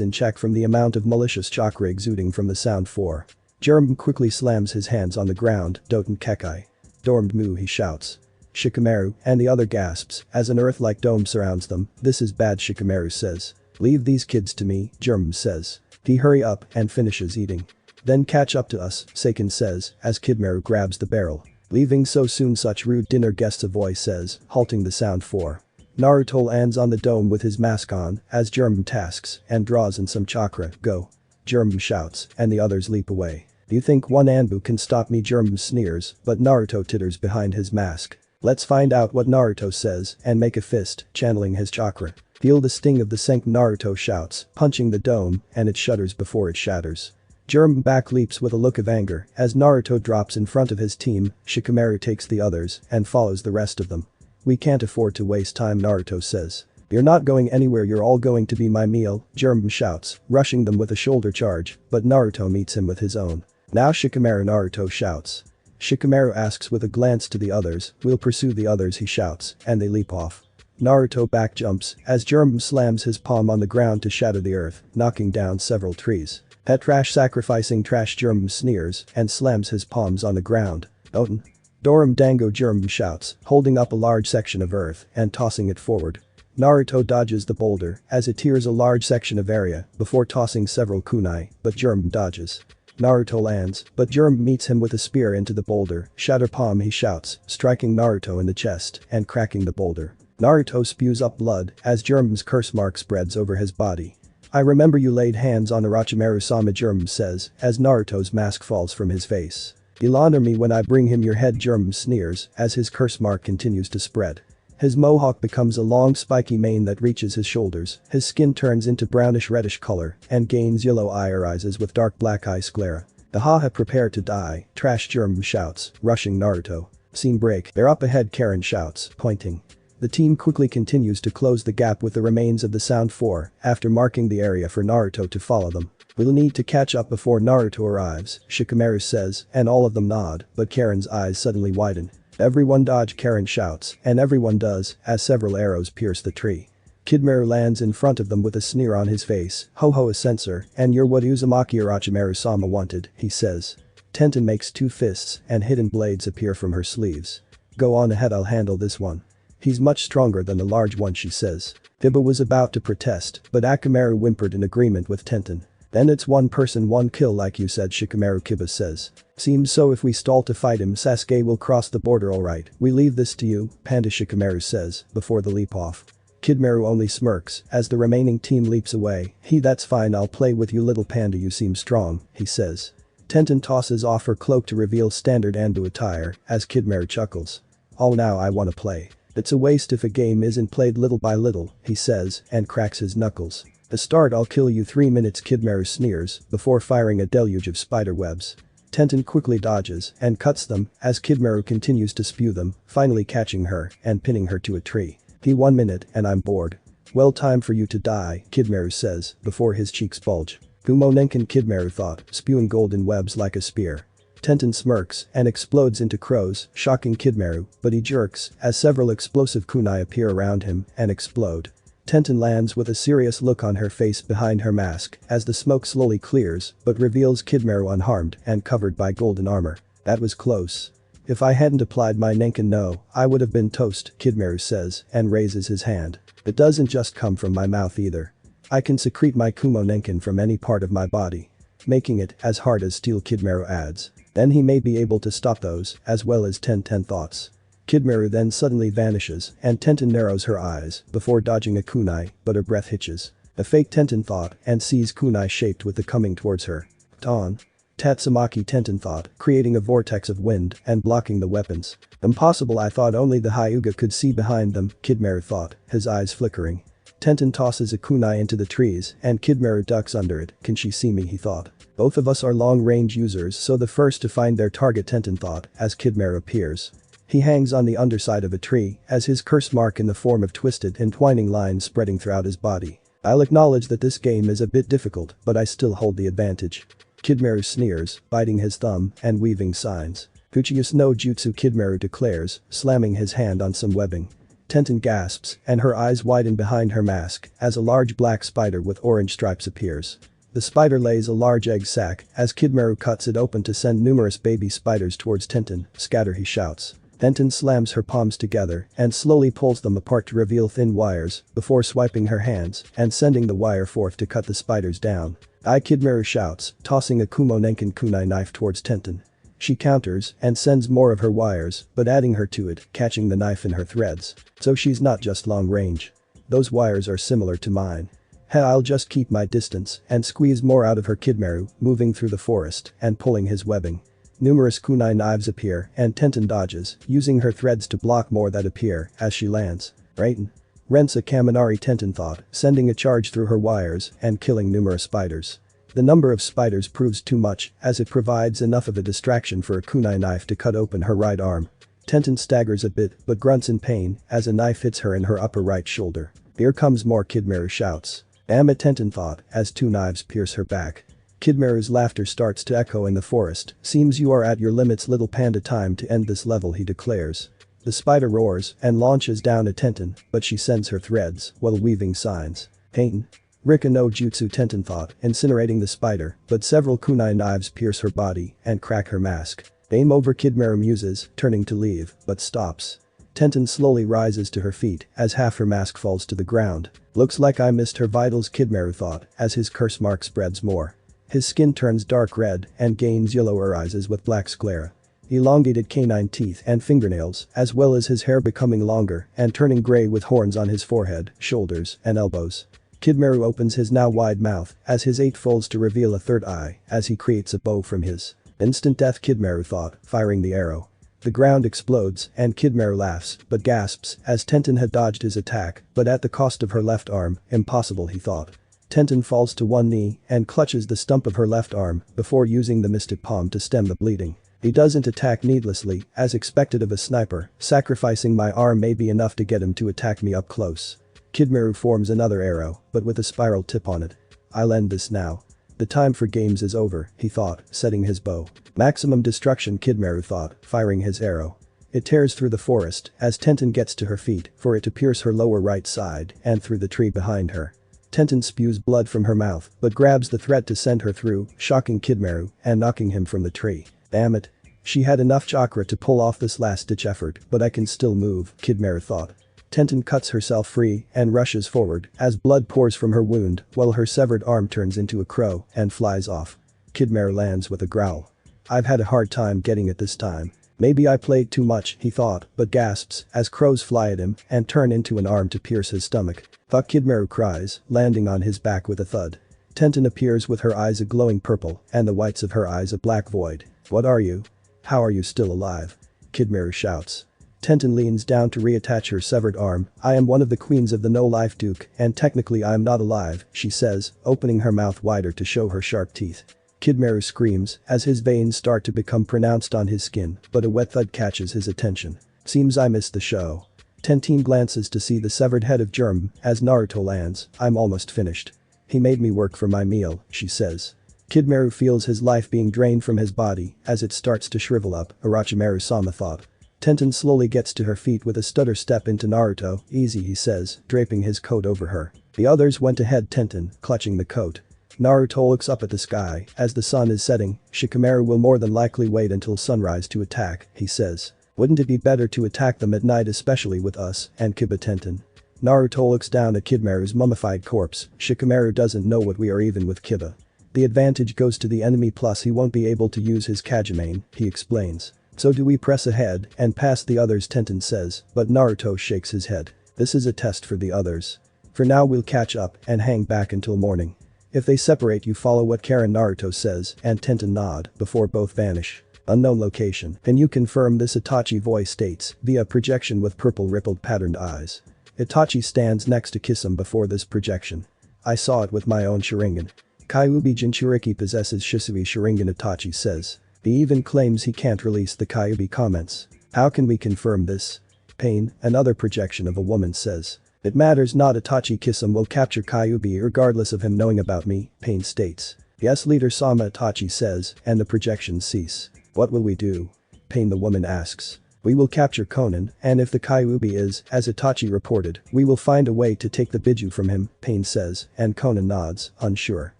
in check from the amount of malicious chakra exuding from the Sound 4. Germ quickly slams his hands on the ground, Doten Kekai. Dormed Mu, he shouts. Shikamaru and the other gasps as an earth-like dome surrounds them. This is bad, Shikamaru says. Leave these kids to me, Germ says. He hurry up and finishes eating. Then catch up to us, Seiken says as Kidmaru grabs the barrel. Leaving so soon, such rude dinner guests, a voice says, halting the Sound 4. Naruto lands on the dome with his mask on as Germ tasks and draws in some chakra. Go. Germ shouts and the others leap away. Do you think one Anbu can stop me? Germ sneers, but Naruto titters behind his mask. Let's find out what Naruto says and make a fist, channeling his chakra. Feel the sting of the Senk, Naruto shouts, punching the dome and it shudders before it shatters. Germ back leaps with a look of anger as Naruto drops in front of his team. Shikamaru takes the others and follows the rest of them. We can't afford to waste time, Naruto says. You're not going anywhere, you're all going to be my meal, Germ shouts, rushing them with a shoulder charge, but Naruto meets him with his own. Now Shikamaru, Naruto shouts. Shikamaru asks with a glance to the others, we'll pursue the others, he shouts, and they leap off. Naruto back jumps as Germ slams his palm on the ground to shatter the earth, knocking down several trees. Pet trash, sacrificing trash, Germ sneers and slams his palms on the ground. Oten. Dorum Dango, Germ shouts, holding up a large section of earth and tossing it forward. Naruto dodges the boulder as it tears a large section of area before tossing several kunai, but Germ dodges. Naruto lands, but Germ meets him with a spear into the boulder. Shatter palm, he shouts, striking Naruto in the chest and cracking the boulder. Naruto spews up blood as Germ's curse mark spreads over his body. I remember you laid hands on Orochimaru-sama, Germ says as Naruto's mask falls from his face. You'll honor me when I bring him your head, Germ sneers as his curse mark continues to spread. His mohawk becomes a long spiky mane that reaches his shoulders, his skin turns into brownish-reddish color and gains yellow irises with dark black eye sclera. The Haha, prepare to die, trash, Germ shouts, rushing Naruto. Scene break, they're up ahead, Karen shouts, pointing. The team quickly continues to close the gap with the remains of the Sound 4 after marking the area for Naruto to follow them. We'll need to catch up before Naruto arrives, Shikamaru says, and all of them nod, but Karen's eyes suddenly widen. Everyone dodge, Karen shouts, and everyone does as several arrows pierce the tree. Kidmaru lands in front of them with a sneer on his face. Ho ho, a censor, and you're what Uzumaki Orochimaru-sama wanted, he says. Tenten makes 2 fists and hidden blades appear from her sleeves. Go on ahead, I'll handle this one. He's much stronger than the large one, she says. Fiba was about to protest, but Akamaru whimpered in agreement with Tenten. Then it's 1 person 1 kill like you said, Shikamaru, Kiba says. Seems so. If we stall to fight him, Sasuke will cross the border, alright, we leave this to you, Panda, Shikamaru says, before the leap off. Kidmaru only smirks as the remaining team leaps away. That's fine, I'll play with you, little panda, you seem strong, he says. Tenten tosses off her cloak to reveal standard Anbu attire as Kidmaru chuckles. Oh, now I wanna play. It's a waste if a game isn't played little by little, he says and cracks his knuckles. The start, I'll kill you 3 minutes, Kidmaru sneers before firing a deluge of spider webs. Tenten quickly dodges and cuts them as Kidmaru continues to spew them, finally catching her and pinning her to a tree. 1 minute and I'm bored. Well, time for you to die, Kidmaru says before his cheeks bulge. Kumo Nenkin, Kidmaru thought, spewing golden webs like a spear. Tenten smirks and explodes into crows, shocking Kidmaru, but he jerks as several explosive kunai appear around him and explode. Tenten lands with a serious look on her face behind her mask as the smoke slowly clears but reveals Kidmaru unharmed and covered by golden armor. That was close. If I hadn't applied my Nenkin, no, I would have been toast, Kidmaru says and raises his hand. It doesn't just come from my mouth either. I can secrete my Kumo Nenkin from any part of my body, making it as hard as steel, Kidmaru adds. Then he may be able to stop those as well as 10 thoughts. Kidmaru then suddenly vanishes and Tenten narrows her eyes before dodging a kunai, but her breath hitches. A fake Tenten thought and sees kunai shaped with the coming towards her. Dawn. Tatsumaki Tenten thought, creating a vortex of wind and blocking the weapons. Impossible, I thought only the Hyuga could see behind them, Kidmaru thought, his eyes flickering. Tenten tosses a kunai into the trees and Kidmaru ducks under it. Can she see me, he thought. Both of us are long-range users, so the first to find their target, Tenten thought, as Kidmaru appears. He hangs on the underside of a tree as his curse mark in the form of twisted entwining lines spreading throughout his body. I'll acknowledge that this game is a bit difficult, but I still hold the advantage. Kidmaru sneers, biting his thumb and weaving signs. Fuchiyus no jutsu, Kidmaru declares, slamming his hand on some webbing. Tenten gasps and her eyes widen behind her mask as a large black spider with orange stripes appears. The spider lays a large egg sac as Kidmaru cuts it open to send numerous baby spiders towards Tenten. Scatter, he shouts. Tenten slams her palms together and slowly pulls them apart to reveal thin wires before swiping her hands and sending the wire forth to cut the spiders down. Kidmaru shouts, tossing a Kumonenkan kunai knife towards Tenten. She counters and sends more of her wires, but adding her to it, catching the knife in her threads. So she's not just long range. Those wires are similar to mine. I'll just keep my distance and squeeze more out of her, Kidmaru, moving through the forest and pulling his webbing. Numerous kunai knives appear and Tenten dodges, using her threads to block more that appear as she lands. Raiten. Rensa Kaminari, Tenten thought, sending a charge through her wires and killing numerous spiders. The number of spiders proves too much as it provides enough of a distraction for a kunai knife to cut open her right arm. Tenten staggers a bit but grunts in pain as a knife hits her in her upper right shoulder. Here comes more, Kidmaru shouts. Damn it, Tenten thought as two knives pierce her back. Kidmaru's laughter starts to echo in the forest. Seems you are at your limits, little panda, time to end this level, he declares. The spider roars and launches down at Tenten, but she sends her threads while weaving signs. Pain. Rika no jutsu, Tenten thought, incinerating the spider, but several kunai knives pierce her body and crack her mask. Aim over, Kidmaru muses, turning to leave, but stops. Tenten slowly rises to her feet as half her mask falls to the ground. Looks like I missed her vitals, Kidmaru thought, as his curse mark spreads more. His skin turns dark red and gains yellower eyes with black sclera. Elongated canine teeth and fingernails, as well as his hair becoming longer and turning gray with horns on his forehead, shoulders, and elbows. Kidmaru opens his now wide mouth as his 8 folds to reveal a third eye as he creates a bow from his. Instant death, Kidmaru thought, firing the arrow. The ground explodes and Kidmaru laughs but gasps as Tenten had dodged his attack but at the cost of her left arm. Impossible, he thought. Tenten falls to one knee and clutches the stump of her left arm before using the mystic palm to stem the bleeding. He doesn't attack needlessly, as expected of a sniper. Sacrificing my arm may be enough to get him to attack me up close. Kidmaru forms another arrow, but with a spiral tip on it. I'll end this now. The time for games is over, he thought, setting his bow. Maximum destruction, Kidmaru thought, firing his arrow. It tears through the forest as Tenten gets to her feet for it to pierce her lower right side and through the tree behind her. Tenten spews blood from her mouth but grabs the thread to send her through, shocking Kidmaru and knocking him from the tree. Damn it. She had enough chakra to pull off this last-ditch effort, but I can still move, Kidmaru thought. Tenten cuts herself free and rushes forward as blood pours from her wound while her severed arm turns into a crow and flies off. Kidmaru lands with a growl. I've had a hard time getting it this time. Maybe I played too much, he thought, but gasps as crows fly at him and turn into an arm to pierce his stomach. Fuck, Kidmaru cries, landing on his back with a thud. Tenten appears with her eyes a glowing purple and the whites of her eyes a black void. What are you? How are you still alive? Kidmaru shouts. Tenten leans down to reattach her severed arm. I am one of the queens of the no-life Duke and technically I am not alive, she says, opening her mouth wider to show her sharp teeth. Kidmaru screams as his veins start to become pronounced on his skin, but a wet thud catches his attention. Seems I missed the show. Tenten glances to see the severed head of Germ as Naruto lands. I'm almost finished. He made me work for my meal, she says. Kidmaru feels his life being drained from his body as it starts to shrivel up, Orochimaru-sama thought. Tenten slowly gets to her feet with a stutter step into Naruto. Easy, he says, draping his coat over her. The others went ahead, Tenten, clutching the coat. Naruto looks up at the sky as the sun is setting. Shikamaru will more than likely wait until sunrise to attack, he says. Wouldn't it be better to attack them at night, especially with us and Kiba, Tenten? Naruto looks down at Kidmaru's mummified corpse. Shikamaru doesn't know what we are even with Kiba. The advantage goes to the enemy, plus he won't be able to use his Kajimane, he explains. So do we press ahead and pass the others, Tenten says, but Naruto shakes his head. This is a test for the others. For now we'll catch up and hang back until morning. If they separate you follow what Karen, Naruto says, and Tenten nod before both vanish. Unknown location. Can you confirm this? Itachi voice states via projection with purple rippled patterned eyes. Itachi stands next to Kisame before this projection. I saw it with my own Sharingan. Kyuubi Jinchuriki possesses Shisui Sharingan, Itachi says. He even claims he can't release the Kyuubi comments. How can we confirm this? Pain, another projection of a woman says. It matters not, Itachi. Kisame will capture Kyuubi regardless of him knowing about me, Pain states. Yes, leader Sama, Itachi says, and the projections cease. What will we do? Pain, the woman asks. We will capture Konan, and if the Kyuubi is, as Itachi reported, we will find a way to take the Biju from him, Pain says, and Konan nods, unsure.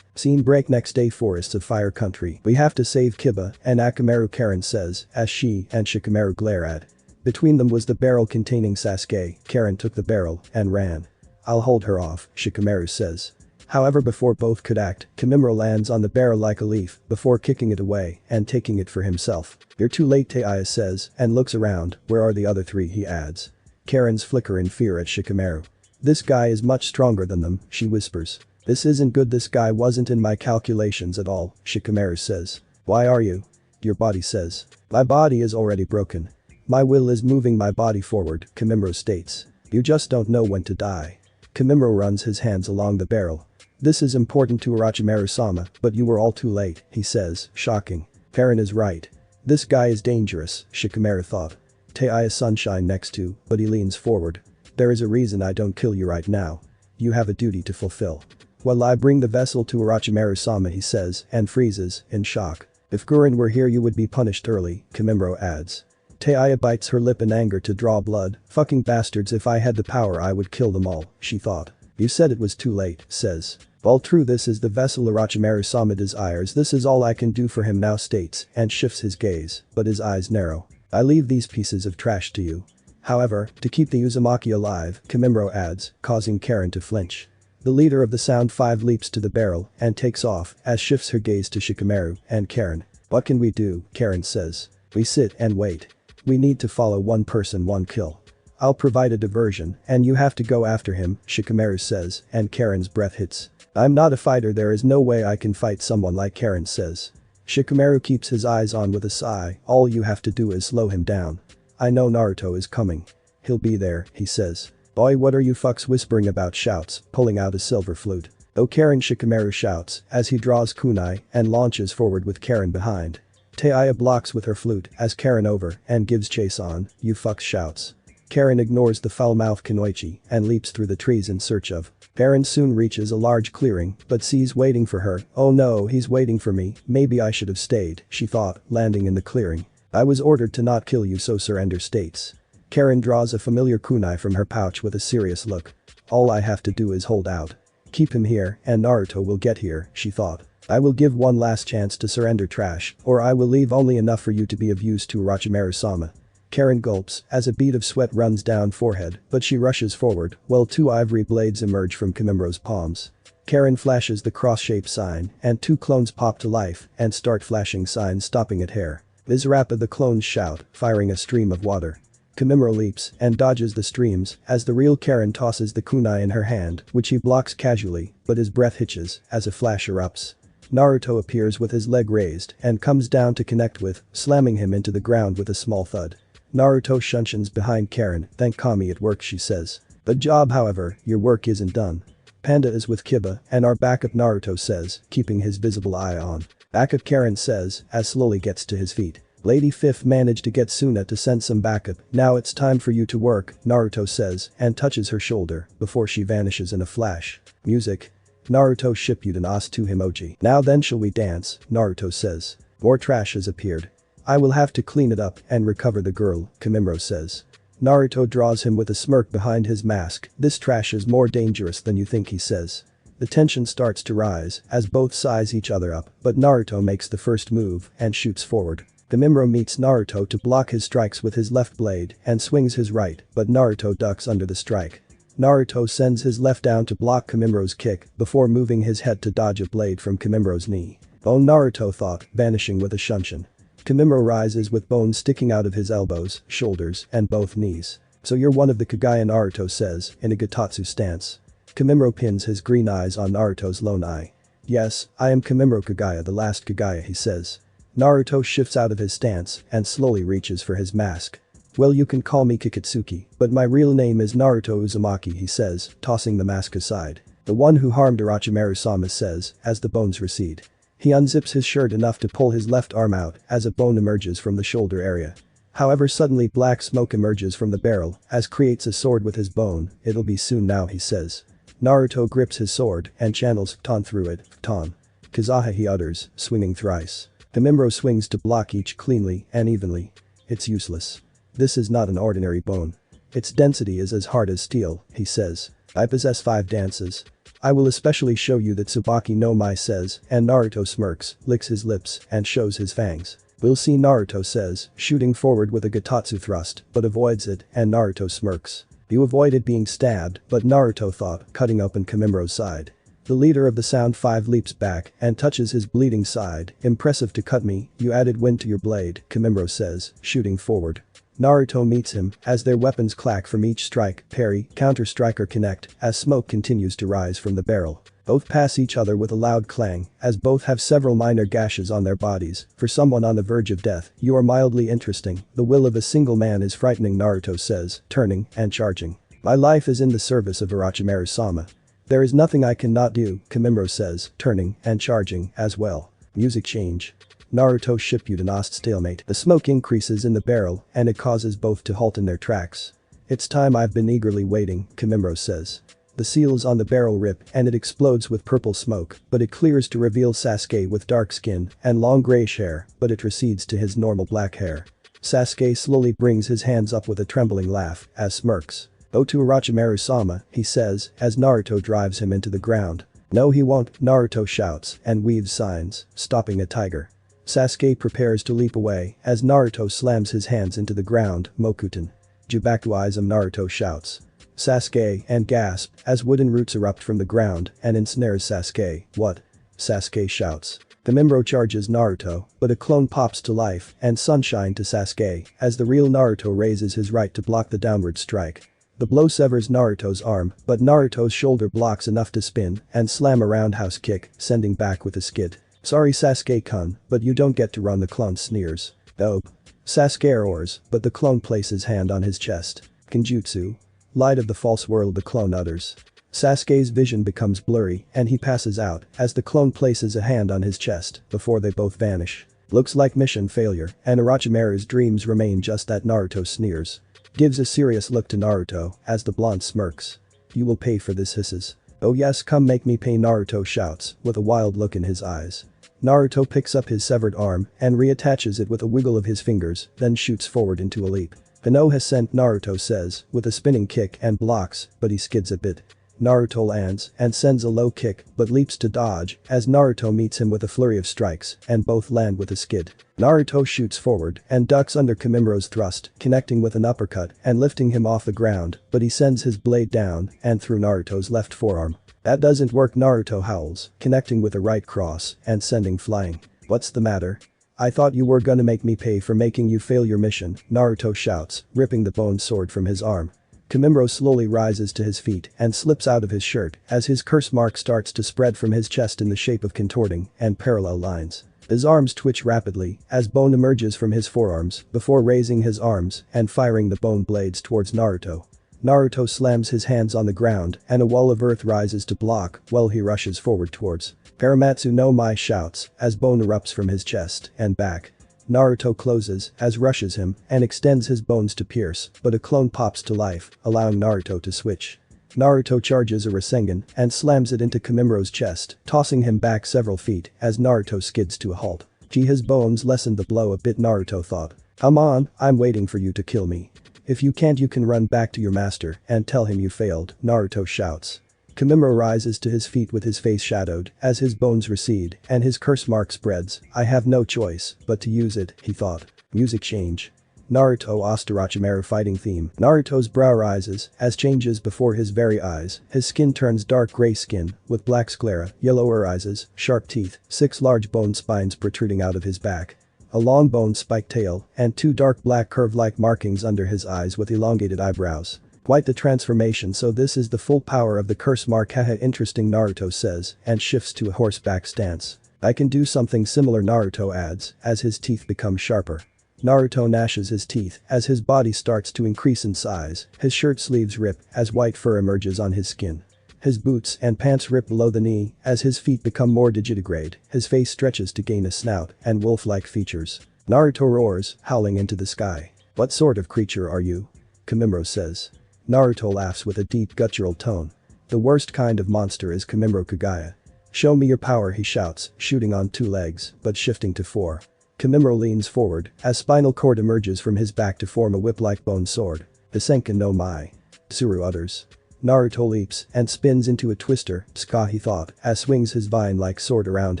Scene break. Next day, forests of Fire Country. We have to save Kiba and Akamaru, Karen says, as she and Shikamaru glare at. Between them was the barrel containing Sasuke. Karen took the barrel and ran. I'll hold her off, Shikamaru says. However, before both could act, Kimimaro lands on the barrel like a leaf before kicking it away and taking it for himself. You're too late, Taiya says and looks around. Where are the other three, he adds. Karen's flicker in fear at Shikamaru. This guy is much stronger than them, she whispers. This isn't good, this guy wasn't in my calculations at all, Shikamaru says. Why are you? Your body says. My body is already broken. My will is moving my body forward, Kimimaro states. You just don't know when to die. Kimimaro runs his hands along the barrel. This is important to Orochimaru-sama, but you were all too late, he says, shocking. Karen is right. This guy is dangerous, Shikamaru thought. Taiya sunshine next to, but he leans forward. There is a reason I don't kill you right now. You have a duty to fulfill. While I bring the vessel to Orochimaru-sama, he says, and freezes, in shock. If Gurren were here you would be punished early, Kimimaro adds. Taiya bites her lip in anger to draw blood. Fucking bastards, if I had the power I would kill them all, she thought. You said it was too late, says. All true, this is the vessel Orochimaru-sama desires, this is all I can do for him now, states, and shifts his gaze, but his eyes narrow. I leave these pieces of trash to you. However, to keep the Uzumaki alive, Kimimaro adds, causing Karen to flinch. The leader of the Sound Five leaps to the barrel and takes off as shifts her gaze to Shikamaru and Karen. What can we do? Karen says. We sit and wait. We need to follow one person, one kill. I'll provide a diversion and you have to go after him, Shikamaru says, and Karen's breath hits. I'm not a fighter, there is no way I can fight someone like Karen says. Shikamaru keeps his eyes on with a sigh, all you have to do is slow him down. I know Naruto is coming. He'll be there, he says. Boy, what are you fucks whispering about, shouts, pulling out a silver flute. Oh Karen, Shikamaru shouts as he draws kunai and launches forward with Karen behind. Taiya blocks with her flute as Karen over and gives chase on, you fucks, shouts. Karen ignores the foul-mouthed Kunoichi and leaps through the trees in search of. Karen soon reaches a large clearing but sees waiting for her. Oh no, he's waiting for me, maybe I should have stayed, she thought, landing in the clearing. I was ordered to not kill you, so surrender, states. Karen draws a familiar kunai from her pouch with a serious look. All I have to do is hold out. Keep him here and Naruto will get here, she thought. I will give one last chance to surrender, trash, or I will leave only enough for you to be of use to Orochimaru-sama. Karen gulps as a bead of sweat runs down forehead, but she rushes forward while two ivory blades emerge from Kimimaro's palms. Karen flashes the cross-shaped sign and two clones pop to life and start flashing signs stopping at hair. Vizrappa, the clones shout, firing a stream of water. Kimimaro leaps and dodges the streams as the real Karen tosses the kunai in her hand, which he blocks casually, but his breath hitches as a flash erupts. Naruto appears with his leg raised and comes down to connect with, slamming him into the ground with a small thud. Naruto shunshions behind Karen. Thank Kami, it works, she says. Good job, however, your work isn't done. Panda is with Kiba and our backup, Naruto says, keeping his visible eye on. Backup, Karen says as slowly gets to his feet. Lady Fifth managed to get Suna to send some backup, now it's time for you to work, Naruto says and touches her shoulder before she vanishes in a flash. Music. Naruto Shippuden As to Himoji. Now then shall we dance, Naruto says. More trash has appeared. I will have to clean it up and recover the girl, Kimimaro says. Naruto draws him with a smirk behind his mask. This trash is more dangerous than you think, he says. The tension starts to rise as both size each other up, but Naruto makes the first move and shoots forward. Kimimaro meets Naruto to block his strikes with his left blade and swings his right, but Naruto ducks under the strike. Naruto sends his left down to block Kimimaro's kick before moving his head to dodge a blade from Kimimaro's knee. Oh, Naruto thought, vanishing with a shunshin. Kimimaro rises with bones sticking out of his elbows, shoulders, and both knees. So you're one of the Kagaya, Naruto says, in a Gatatsu stance. Kimimaro pins his green eyes on Naruto's lone eye. Yes, I am Kimimaro Kagaya, the last Kagaya, he says. Naruto shifts out of his stance and slowly reaches for his mask. Well, you can call me Akatsuki, but my real name is Naruto Uzumaki, he says, tossing the mask aside. The one who harmed Orochimaru-sama says, as the bones recede. He unzips his shirt enough to pull his left arm out as a bone emerges from the shoulder area. However, suddenly black smoke emerges from the barrel as creates a sword with his bone. It'll be soon now, he says. Naruto grips his sword and channels Ton through it. Ton. Kazaha, he utters, swinging thrice. Kimimaro swings to block each cleanly and evenly. It's useless. This is not an ordinary bone. Its density is as hard as steel, he says. I possess 5 dances. I will especially show you that Tsubaki no Mai says, and Naruto smirks, licks his lips, and shows his fangs. We'll see, Naruto says, shooting forward with a Gatatsu thrust, but avoids it, and Naruto smirks. You avoided being stabbed, but Naruto thought, cutting open Kimimaro's side. The leader of the Sound 5 leaps back and touches his bleeding side. Impressive to cut me, you added wind to your blade, Kimimaro says, shooting forward. Naruto meets him as their weapons clack from each strike, parry, counter-strike or connect as smoke continues to rise from the barrel. Both pass each other with a loud clang as both have several minor gashes on their bodies. For someone on the verge of death, you are mildly interesting. The will of a single man is frightening, Naruto says, turning and charging. My life is in the service of Orochimaru-sama. There is nothing I cannot do, Kimimaro says, turning and charging as well. Music change. Naruto Shippuden Ost stalemate. The smoke increases in the barrel and it causes both to halt in their tracks. It's time, I've been eagerly waiting, Kimimaro says. The seals on the barrel rip and it explodes with purple smoke, but it clears to reveal Sasuke with dark skin and long grayish hair, but it recedes to his normal black hair. Sasuke slowly brings his hands up with a trembling laugh as smirks. Go to Orochimaru-sama, he says as Naruto drives him into the ground. No, he won't, Naruto shouts and weaves signs, stopping a tiger. Sasuke prepares to leap away as Naruto slams his hands into the ground. Mokuten. Jubakuizum, Naruto shouts. Sasuke and gasp as wooden roots erupt from the ground and ensnares Sasuke. What? Sasuke shouts. Kimimaro charges Naruto, but a clone pops to life and sunshine to Sasuke as the real Naruto raises his right to block the downward strike. The blow severs Naruto's arm, but Naruto's shoulder blocks enough to spin and slam a roundhouse kick, sending back with a skid. Sorry, Sasuke-kun, but you don't get to run, the clone sneers. Dope. Sasuke roars, but the clone places hand on his chest. Kenjutsu. Light of the false world, the clone utters. Sasuke's vision becomes blurry and he passes out as the clone places a hand on his chest before they both vanish. Looks like mission failure and Orochimaru's dreams remain just that, Naruto sneers. Gives a serious look to Naruto as the blonde smirks. You will pay for this, hisses. Oh yes, come make me pay, Naruto shouts with a wild look in his eyes. Naruto picks up his severed arm and reattaches it with a wiggle of his fingers, then shoots forward into a leap. Kano has sent, Naruto says with a spinning kick and blocks, but he skids a bit. Naruto lands and sends a low kick but leaps to dodge as Naruto meets him with a flurry of strikes and both land with a skid. Naruto shoots forward and ducks under Kimimaro's thrust, connecting with an uppercut and lifting him off the ground, but he sends his blade down and through Naruto's left forearm. That doesn't work, Naruto howls, connecting with a right cross and sending flying. What's the matter? I thought you were gonna make me pay for making you fail your mission, Naruto shouts, ripping the bone sword from his arm. Kimimaro slowly rises to his feet and slips out of his shirt as his curse mark starts to spread from his chest in the shape of contorting and parallel lines. His arms twitch rapidly as bone emerges from his forearms before raising his arms and firing the bone blades towards Naruto. Naruto slams his hands on the ground and a wall of earth rises to block while he rushes forward towards. Paramatsu no Mai shouts as bone erupts from his chest and back. Naruto closes as rushes him and extends his bones to pierce, but a clone pops to life, allowing Naruto to switch. Naruto charges a Rasengan and slams it into Kimimaro's chest, tossing him back several feet as Naruto skids to a halt. Gee, his bones lessened the blow a bit, Naruto thought. Come on, I'm waiting for you to kill me. If you can't, you can run back to your master and tell him you failed, Naruto shouts. Kimimaro rises to his feet with his face shadowed as his bones recede and his curse mark spreads. I have no choice but to use it, he thought. Music change. Naruto Orochimaru fighting theme. Naruto's brow rises as changes before his very eyes. His skin turns dark gray skin with black sclera, yellow irises, sharp teeth, 6 large bone spines protruding out of his back. a long bone-spiked tail, and two dark black curve-like markings under his eyes with elongated eyebrows. Quite the transformation, so this is the full power of the curse mark, haha, interesting, Naruto says and shifts to a horseback stance. I can do something similar, Naruto adds as his teeth become sharper. Naruto gnashes his teeth as his body starts to increase in size, his shirt sleeves rip as white fur emerges on his skin. His boots and pants rip below the knee as his feet become more digitigrade, his face stretches to gain a snout and wolf-like features. Naruto roars, howling into the sky. What sort of creature are you? Kimimaro says. Naruto laughs with a deep guttural tone. The worst kind of monster is Kimimaro Kagaya. Show me your power, he shouts, shooting on two legs, but shifting to four. Kimimaro leans forward as spinal cord emerges from his back to form a whip-like bone sword. The Senkin no Mai. Tsuru utters. Naruto leaps and spins into a twister, Tsuka, he thought, as swings his vine-like sword around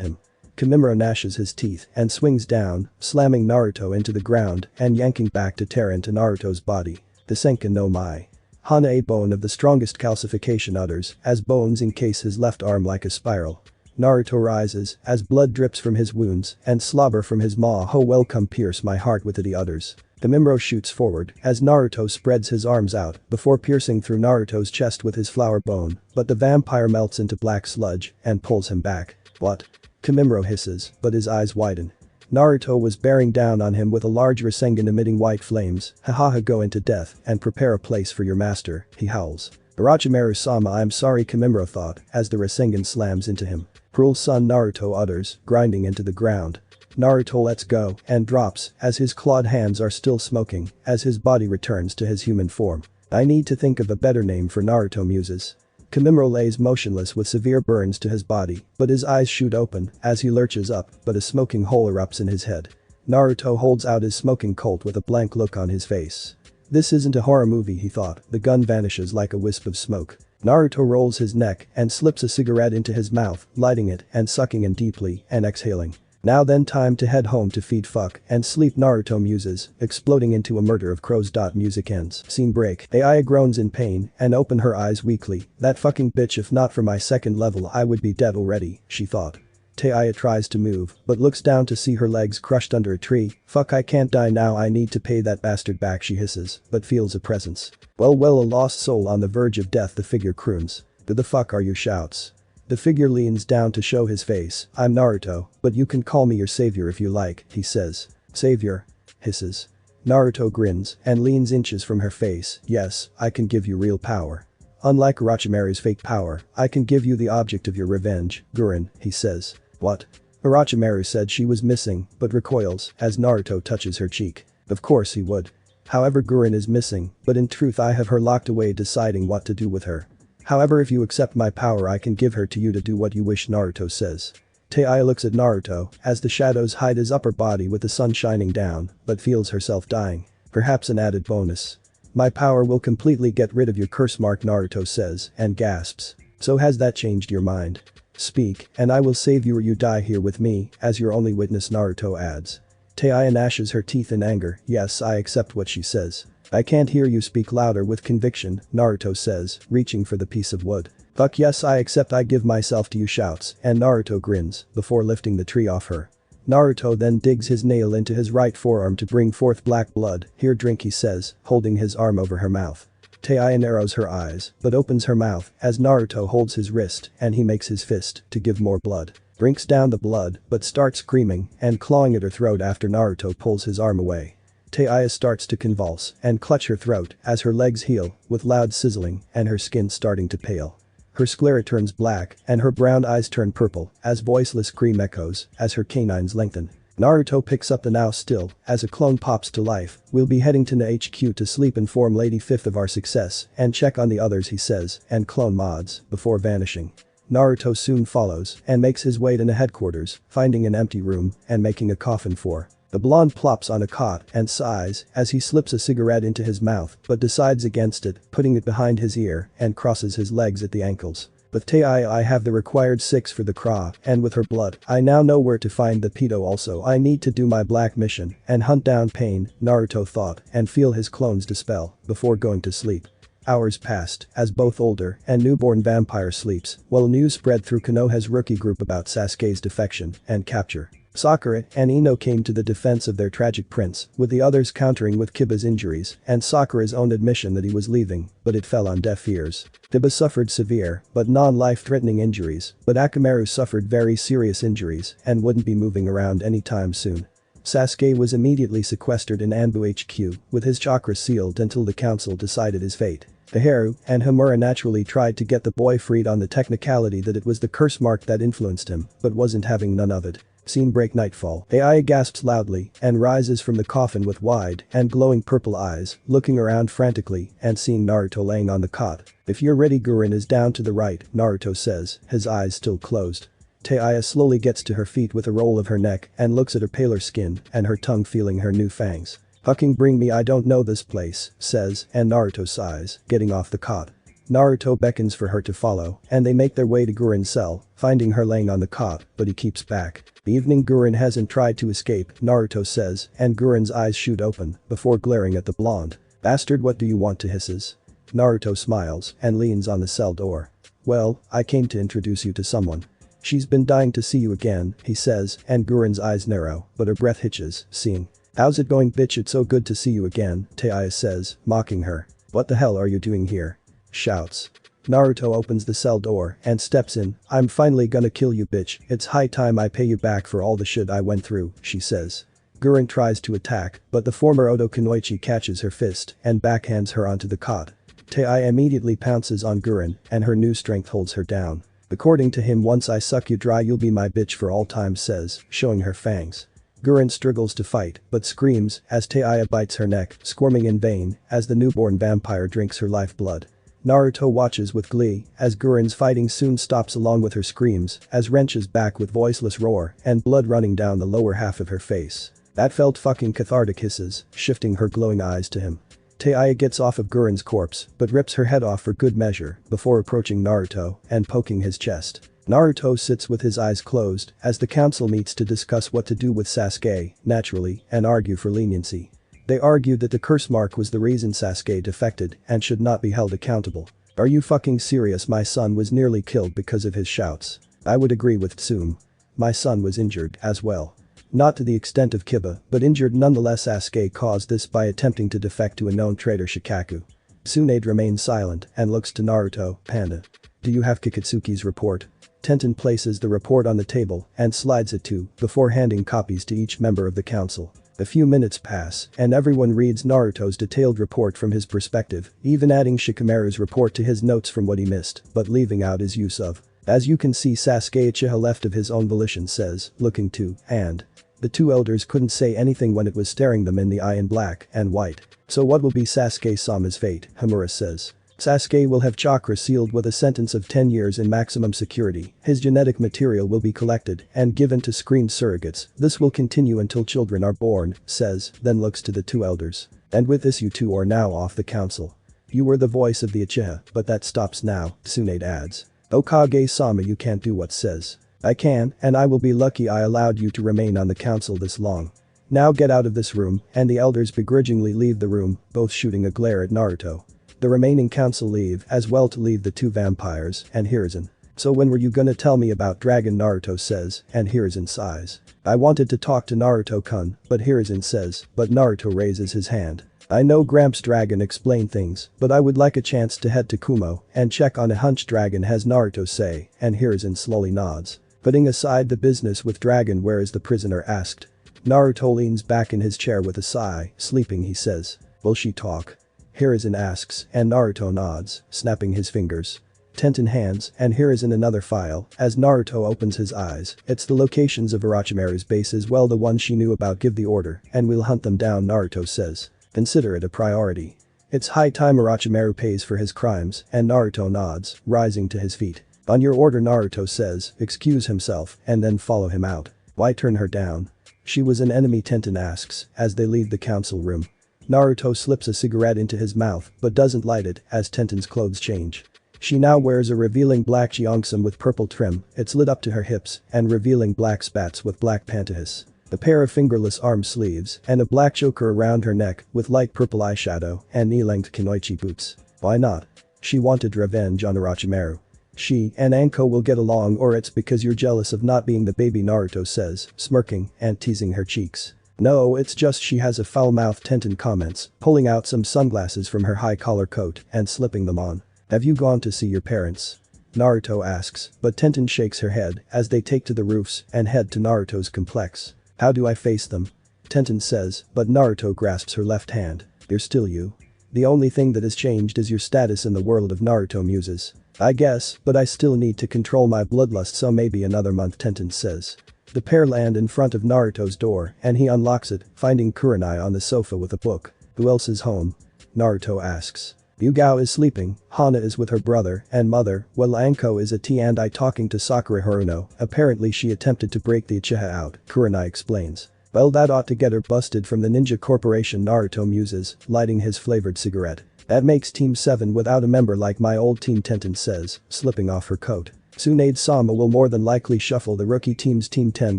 him. Kimimaro gnashes his teeth and swings down, slamming Naruto into the ground and yanking back to tear into Naruto's body. The Senkin no Mai. Hana, a bone of the strongest calcification, utters as bones encase his left arm like a spiral. Naruto rises as blood drips from his wounds and slobber from his maw. Ho, welcome, pierce my heart with it, he utters. Kimimaro shoots forward as Naruto spreads his arms out before piercing through Naruto's chest with his flower bone, but the vampire melts into black sludge and pulls him back. What? Kimimaro hisses, but his eyes widen. Naruto was bearing down on him with a large Rasengan emitting white flames. Hahaha, go into death and prepare a place for your master, he howls. Orochimaru-sama, I'm sorry, Kimimaro thought as the Rasengan slams into him. Cruel son, Naruto utters, grinding into the ground. Naruto lets go and drops as his clawed hands are still smoking as his body returns to his human form. I need to think of a better name for Naruto, muses. Kimimaro lays motionless with severe burns to his body, but his eyes shoot open as he lurches up, but a smoking hole erupts in his head. Naruto holds out his smoking Colt with a blank look on his face. This isn't a horror movie, he thought. The gun vanishes like a wisp of smoke. Naruto rolls his neck and slips a cigarette into his mouth, lighting it and sucking in deeply and exhaling. Now then, time to head home to feed fuck and sleep, Naruto muses, exploding into a murder of crows. Music ends. Scene break. Aya groans in pain and open her eyes weakly. That fucking bitch, if not for my second level I would be dead already, she thought. Aya tries to move, but looks down to see her legs crushed under a tree. Fuck, I can't die now, I need to pay that bastard back, she hisses, but feels a presence. Well, a lost soul on the verge of death, the figure croons. Who the fuck are you, shouts. The figure leans down to show his face. I'm Naruto, but you can call me your savior if you like, he says. Savior? Hisses. Naruto grins and leans inches from her face. Yes, I can give you real power. Unlike Orochimaru's fake power, I can give you the object of your revenge, Guren, he says. What? Orochimaru said she was missing, but recoils as Naruto touches her cheek. Of course he would. However, Guren is missing, but in truth I have her locked away, deciding what to do with her. However, if you accept my power I can give her to you to do what you wish, Naruto says. Aya looks at Naruto as the shadows hide his upper body with the sun shining down, but feels herself dying. Perhaps an added bonus. My power will completely get rid of your curse mark, Naruto says and gasps. So has that changed your mind? Speak, and I will save you or you die here with me as your only witness, Naruto adds. Aya gnashes her teeth in anger. Yes, I accept what she says. I can't hear you, speak louder with conviction, Naruto says, reaching for the piece of wood. Fuck yes, I accept, I give myself to you, shouts, and Naruto grins before lifting the tree off her. Naruto then digs his nail into his right forearm to bring forth black blood. Here, drink, he says, holding his arm over her mouth. Aya narrows her eyes, but opens her mouth as Naruto holds his wrist and he makes his fist to give more blood. Drinks down the blood, but starts screaming and clawing at her throat after Naruto pulls his arm away. Aya starts to convulse and clutch her throat as her legs heal, with loud sizzling and her skin starting to pale. Her sclera turns black and her brown eyes turn purple as voiceless scream echoes as her canines lengthen. Naruto picks up the now still as a clone pops to life. We'll be heading to the HQ to sleep, inform Lady Fifth of our success and check on the others, he says, and clone mods before vanishing. Naruto soon follows and makes his way to the headquarters, finding an empty room and making a coffin for. The blonde plops on a cot and sighs as he slips a cigarette into his mouth but decides against it, putting it behind his ear and crosses his legs at the ankles. With I have the required 6 for the craw, and with her blood, I now know where to find the pedo. Also I need to do my black mission and hunt down Pain, Naruto thought, and feel his clones dispel before going to sleep. Hours passed as both older and newborn vampire sleeps while news spread through Konoha's rookie group about Sasuke's defection and capture. Sakura and Ino came to the defense of their tragic prince, with the others countering with Kiba's injuries and Sakura's own admission that he was leaving, but it fell on deaf ears. Kiba suffered severe but non-life-threatening injuries, but Akamaru suffered very serious injuries and wouldn't be moving around anytime soon. Sasuke was immediately sequestered in Anbu HQ, with his chakra sealed until the council decided his fate. Haru and Homura naturally tried to get the boy freed on the technicality that it was the curse mark that influenced him, but wasn't having none of it. Scene break nightfall. Ai gasps loudly and rises from the coffin with wide and glowing purple eyes, looking around frantically and seeing Naruto laying on the cot. "If you're ready, Guren is down to the right," Naruto says, his eyes still closed. Taiya slowly gets to her feet with a roll of her neck and looks at her paler skin and her tongue feeling her new fangs. "Fucking bring me, I don't know this place," says, and Naruto sighs, getting off the cot. Naruto beckons for her to follow, and they make their way to Guren's cell, finding her laying on the cot, but he keeps back. "The evening Guren hasn't tried to escape," Naruto says, and Guren's eyes shoot open, before glaring at the blonde. "Bastard, what do you want?" to hisses. Naruto smiles and leans on the cell door. "Well, I came to introduce you to someone. She's been dying to see you again," he says, and Guren's eyes narrow, but her breath hitches, seeing. "How's it going, bitch? It's so good to see you again," Taiya says, mocking her. "What the hell are you doing here?" shouts. Naruto opens the cell door and steps in. "I'm finally gonna kill you, bitch. It's high time I pay you back for all the shit I went through," she says. Guren tries to attack, but the former Oda Kunoichi catches her fist and backhands her onto the cot. Taiya immediately pounces on Guren, and her new strength holds her down. "According to him, once I suck you dry you'll be my bitch for all time," says, showing her fangs. Guren struggles to fight, but screams as Taiya bites her neck, squirming in vain as the newborn vampire drinks her lifeblood. Naruto watches with glee as Guren's fighting soon stops along with her screams as wrenches back with voiceless roar and blood running down the lower half of her face. "That felt fucking cathartic," hisses, shifting her glowing eyes to him. Taiya gets off of Guren's corpse but rips her head off for good measure before approaching Naruto and poking his chest. Naruto sits with his eyes closed as the council meets to discuss what to do with Sasuke, naturally, and argue for leniency. They argue that the curse mark was the reason Sasuke defected and should not be held accountable. "Are you fucking serious? My son was nearly killed because of his shouts." "I would agree with Tsume. My son was injured as well. Not to the extent of Kiba, but injured nonetheless. Sasuke caused this by attempting to defect to a known traitor Shikaku." Tsunade remains silent and looks to Naruto. "Panda. Do you have Akatsuki's report?" Tenten places the report on the table and slides it before handing copies to each member of the council. A few minutes pass and everyone reads Naruto's detailed report from his perspective, even adding Shikamaru's report to his notes from what he missed, but leaving out his use of. "As you can see, Sasuke Uchiha left of his own volition," says, looking to, and. The two elders couldn't say anything when it was staring them in the eye in black and white. "So what will be Sasuke-sama's fate?" Homura says. "Sasuke will have chakra sealed with a sentence of 10 years in maximum security. His genetic material will be collected and given to screened surrogates. This will continue until children are born," says, then looks to the two elders. "And with this you two are now off the council. You were the voice of the Uchiha, but that stops now," Tsunade adds. "Hokage-sama, you can't do what says." "I can, and I will be lucky I allowed you to remain on the council this long. Now get out of this room," and the elders begrudgingly leave the room, both shooting a glare at Naruto. The remaining council leave as well to leave the two vampires and Hiruzen. "So when were you gonna tell me about Dragon?" Naruto says, and Hiruzen sighs. "I wanted to talk to Naruto-kun," but Hiruzen says, but Naruto raises his hand. "I know Gramps Dragon explained things, but I would like a chance to head to Kumo and check on a hunch Dragon has," Naruto say, and Hiruzen slowly nods. "Putting aside the business with Dragon, where is the prisoner?" asked. Naruto leans back in his chair with a sigh. "Sleeping," he says. "Will she talk?" Hiruzen asks, and Naruto nods, snapping his fingers. Tenten hands and Hiruzen another file as Naruto opens his eyes. "It's the locations of Orochimaru's base as well, the ones she knew about. Give the order and we'll hunt them down," Naruto says. "Consider it a priority. It's high time Orochimaru pays for his crimes," and Naruto nods, rising to his feet. "On your order," Naruto says, excuse himself, and then follow him out. "Why turn her down?" "She was an enemy," Tenten asks, as they leave the council room. Naruto slips a cigarette into his mouth but doesn't light it as Tenten's clothes change. She now wears a revealing black gyeongsam with purple trim, it's lit up to her hips, and revealing black spats with black pantyhose. A pair of fingerless arm sleeves and a black choker around her neck with light purple eyeshadow and knee-length kunoichi boots. Why not? She wanted revenge on Orochimaru. She and Anko will get along, or it's because you're jealous of not being the baby, Naruto says, smirking and teasing her cheeks. No, it's just she has a foul mouth, Tenten comments, pulling out some sunglasses from her high collar coat and slipping them on. Have you gone to see your parents? Naruto asks, but Tenten shakes her head as they take to the roofs and head to Naruto's complex. How do I face them? Tenten says, but Naruto grasps her left hand. You're still you. The only thing that has changed is your status in the world of Naruto muses. I guess, but I still need to control my bloodlust, so maybe another month, Tenten says. The pair land in front of Naruto's door and he unlocks it, finding Kurenai on the sofa with a book. Who else is home? Naruto asks. Yugao is sleeping, Hana is with her brother and mother, while Anko is at T&I talking to Sakura Haruno. Apparently she attempted to break the Uchiha out, Kurenai explains. Well, that ought to get her busted from the Ninja Corporation, Naruto muses, lighting his flavored cigarette. That makes Team 7 without a member like my old team, Tenten says, slipping off her coat. Tsunade-sama will more than likely shuffle the rookie teams, Team 10